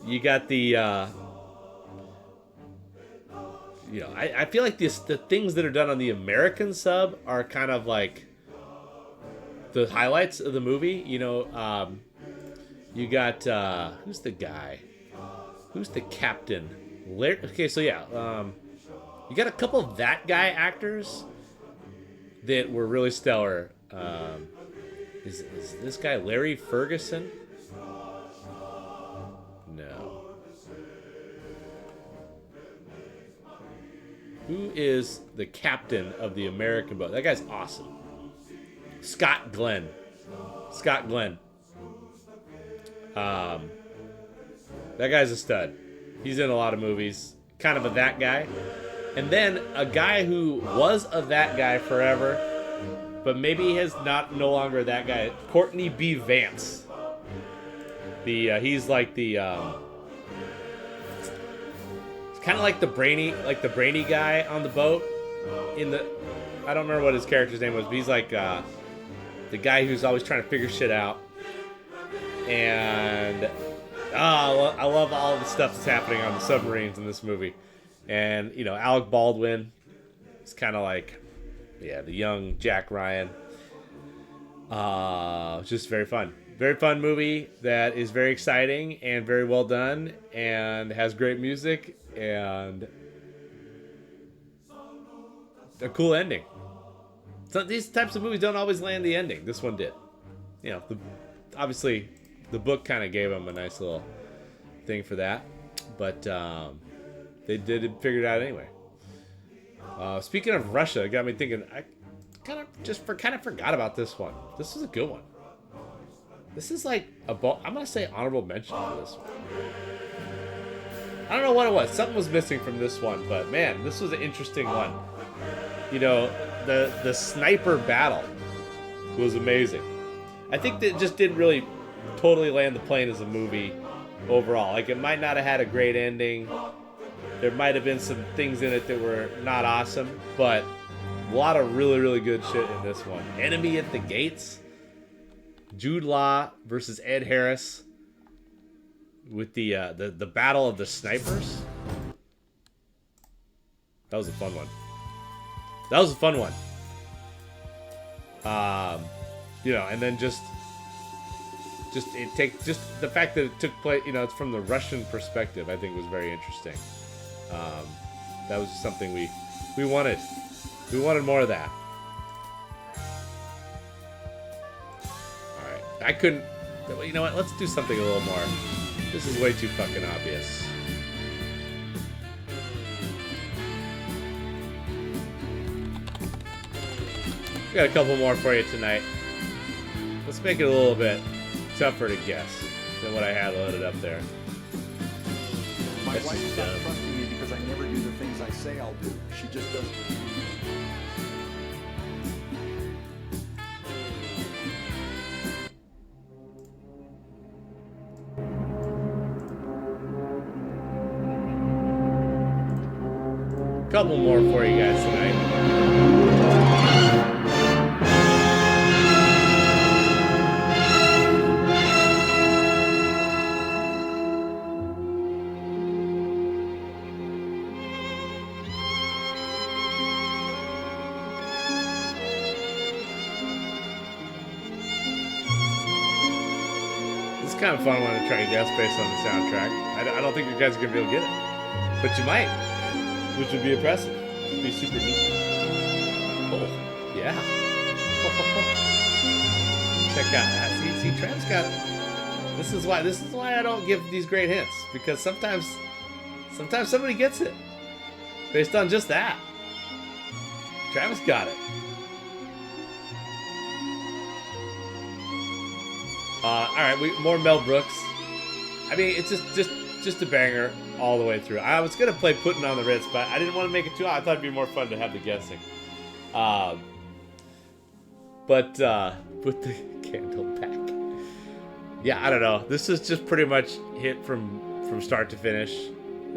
You got the, I feel like the things that are done on the American sub are kind of like the highlights of the movie. You got, who's the guy? Who's the captain? Okay, so yeah, you got a couple of that guy actors that were really stellar. Is this guy Larry Ferguson? No. Who is the captain of the American boat? That guy's awesome. Scott Glenn. That guy's a stud. He's in a lot of movies. Kind of a that guy. And then a guy who was a that guy forever, but maybe he's no longer that guy. Courtney B. Vance. He's like the it's kind of like the brainy guy on the boat. I don't remember what his character's name was, but he's like the guy who's always trying to figure shit out. And I love all the stuff that's happening on the submarines in this movie. And Alec Baldwin is kind of like, the young Jack Ryan. Just very fun. Very fun movie that is very exciting and very well done and has great music and a cool ending. So these types of movies don't always land the ending. This one did. Obviously, the book kind of gave them a nice little thing for that. But they did figure it out anyway. Speaking of Russia, it got me thinking, I kind of forgot about this one. This is a good one. This is like I'm gonna say honorable mention for this one. I don't know what it was. Something was missing from this one, but man, this was an interesting one. You know, the sniper battle was amazing. I think that it just didn't really totally land the plane as a movie overall. Like, it might not have had a great ending. There might have been some things in it that were not awesome, but a lot of really, really good shit in this one. Enemy at the Gates. Jude Law versus Ed Harris with the battle of the snipers. That was a fun one. You know, and then just the fact that it took place, you know, it's from the Russian perspective, I think was very interesting. That was something we wanted. We wanted more of that. All right, I couldn't. You know what? Let's do something a little more. This is way too fucking obvious. We got a couple more for you tonight. Let's make it a little bit tougher to guess than what I had loaded up there. My wife stopped trusting me because I never do the things I say I'll do. She just doesn't. Couple more for you guys tonight. It's kind of fun one to try and guess based on the soundtrack. I don't think you guys are going to be able to get it. But you might, which would be impressive. It'd be super neat. Oh, yeah. Check out that. See, Travis got it. This is why I don't give these great hints. Because sometimes somebody gets it. Based on just that. Travis got it. Alright, more Mel Brooks. I mean, it's just a banger all the way through. I was going to play Putting on the Ritz, but I didn't want to make it too hard. I thought it'd be more fun to have the guessing. But put the candle back. Yeah, I don't know. This is just pretty much hit from start to finish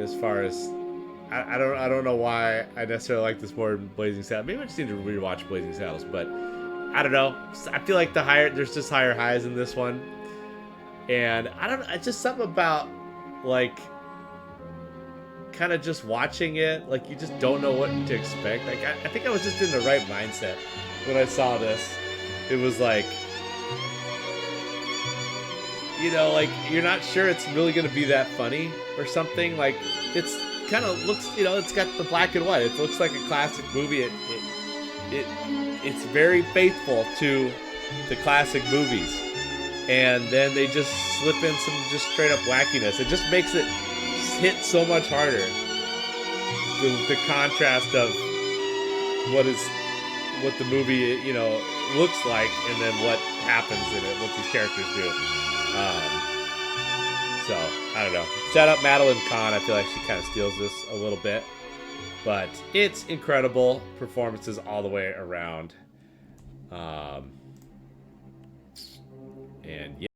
as far as... I don't know why I necessarily like this more than Blazing Saddles. Maybe I just need to rewatch Blazing Saddles, but... I don't know. I feel like there's just higher highs in this one. And I don't know. It's just something about, like, kind of just watching it. Like, you just don't know what to expect. Like, I think I was just in the right mindset when I saw this. It was like, you know, like, you're not sure it's really going to be that funny or something. Like, it's kind of looks, you know, it's got the black and white. It looks like a classic movie. It's very faithful to the classic movies, and then they just slip in some just straight up wackiness. It just makes it hit so much harder. The contrast of what the movie, you know, looks like, and then what happens in it, what these characters do. So I don't know. Shout out Madeline Kahn. I feel like she kind of steals this a little bit. But it's incredible performances all the way around. And yeah.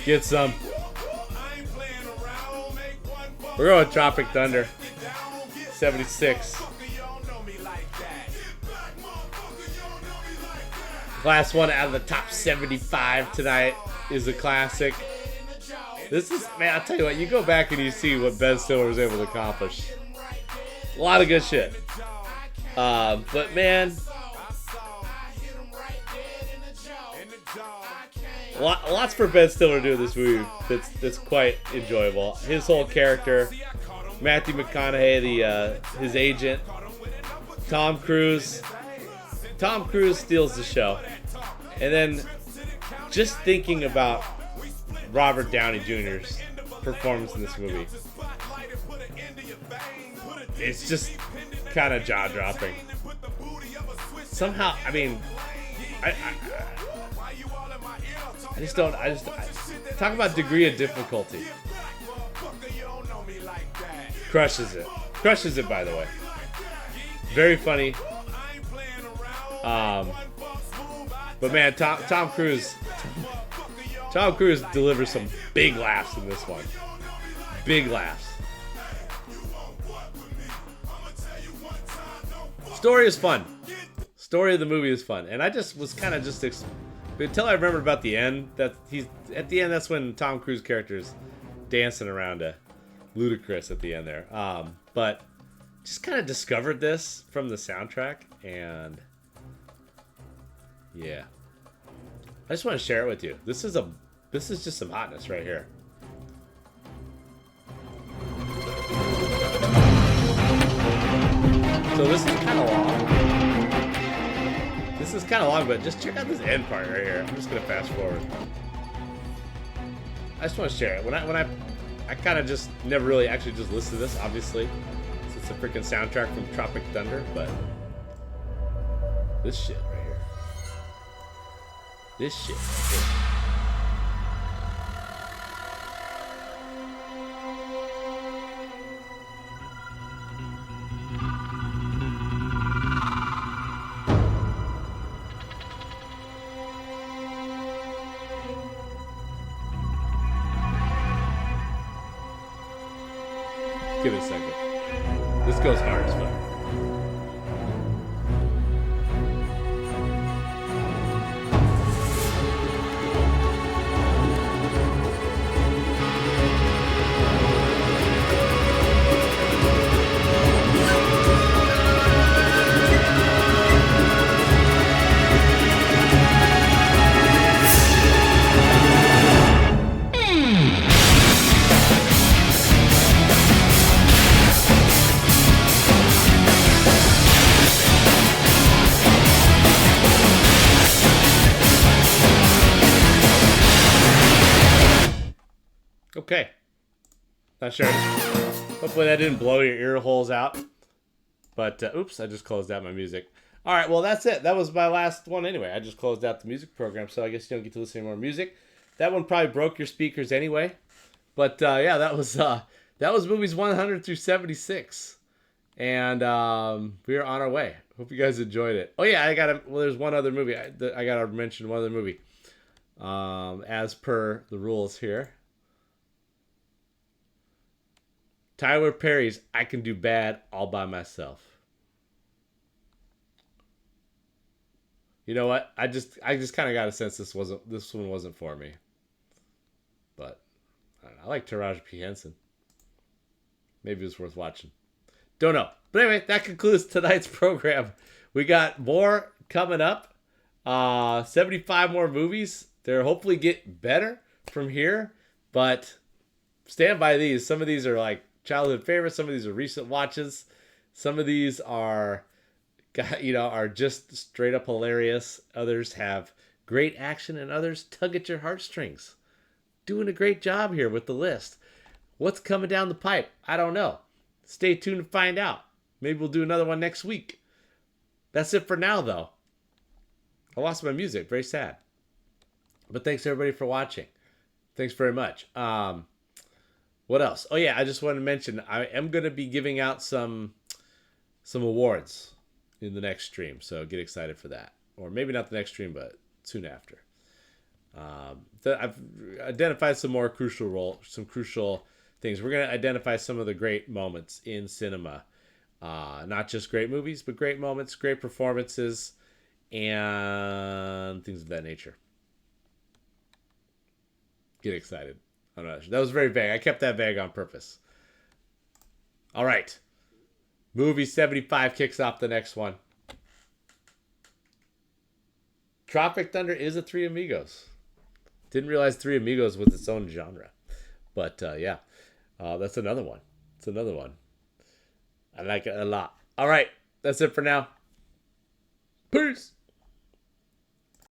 Get some. We're going with Tropic Thunder. 76. Last one out of the top 75 tonight is a classic. This is, man, I'll tell you what, you go back and you see what Ben Stiller was able to accomplish. A lot of good shit. But man, lots for Ben Stiller to do in this movie that's quite enjoyable. His whole character, Matthew McConaughey, his agent, Tom Cruise. Tom Cruise steals the show. And then just thinking about Robert Downey Jr.'s performance in this movie, it's just kind of jaw-dropping. Somehow, I mean, I just don't, talk about degree of difficulty. Crushes it, by the way. Very funny. But man, Tom Cruise delivers some big laughs in this one. Big laughs. Story is fun. Story of the movie is fun, and I just was kind of until I remembered about the end. That he's at the end. That's when Tom Cruise character is dancing around a Ludacris at the end there. But just kind of discovered this from the soundtrack, and yeah, I just want to share it with you. This is just some hotness right here. So this is kind of long. But just check out this end part right here. I'm just gonna fast forward. I just want to share it. When I kind of just never really actually just listened to this, obviously, since it's a freaking soundtrack from Tropic Thunder, but this shit right here. This shit right here. Give it a second. This goes hard as fuck. Okay. Not sure. Hopefully that didn't blow your ear holes out. But, oops, I just closed out my music. All right, well, that's it. That was my last one anyway. I just closed out the music program, so I guess you don't get to listen to more music. That one probably broke your speakers anyway. But, yeah, that was movies 100 through 76. And we're on our way. Hope you guys enjoyed it. Oh, yeah, there's one other movie. I got to mention one other movie. As per the rules here. Tyler Perry's I Can Do Bad All By Myself. You know what? I just kind of got a sense this one wasn't for me. But I don't know. I like Taraji P. Henson. Maybe it was worth watching. Don't know. But anyway, that concludes tonight's program. We got more coming up. 75 more movies. They'll hopefully get better from here. But stand by these. Some of these are like childhood favorites. Some of these are recent watches. Some of these are just straight up hilarious. Others have great action, and others tug at your heartstrings. Doing a great job here with the list. What's coming down the pipe? I don't know. Stay tuned to find out. Maybe we'll do another one next week. That's it for now, though. I lost my music. Very sad. But thanks everybody for watching. Thanks very much. What else? Oh yeah, I just wanted to mention I am going to be giving out some awards in the next stream, so get excited for that. or maybe not the next stream, but soon after. I've identified some more crucial things. We're going to identify some of the great moments in cinema. Not just great movies, but great moments, great performances, and things of that nature. Get excited. I'm not sure. That was very vague. I kept that vague on purpose. All right. Movie 75 kicks off the next one. Tropic Thunder is a Three Amigos. Didn't realize Three Amigos was its own genre. But yeah, that's another one. It's another one. I like it a lot. All right. That's it for now. Peace.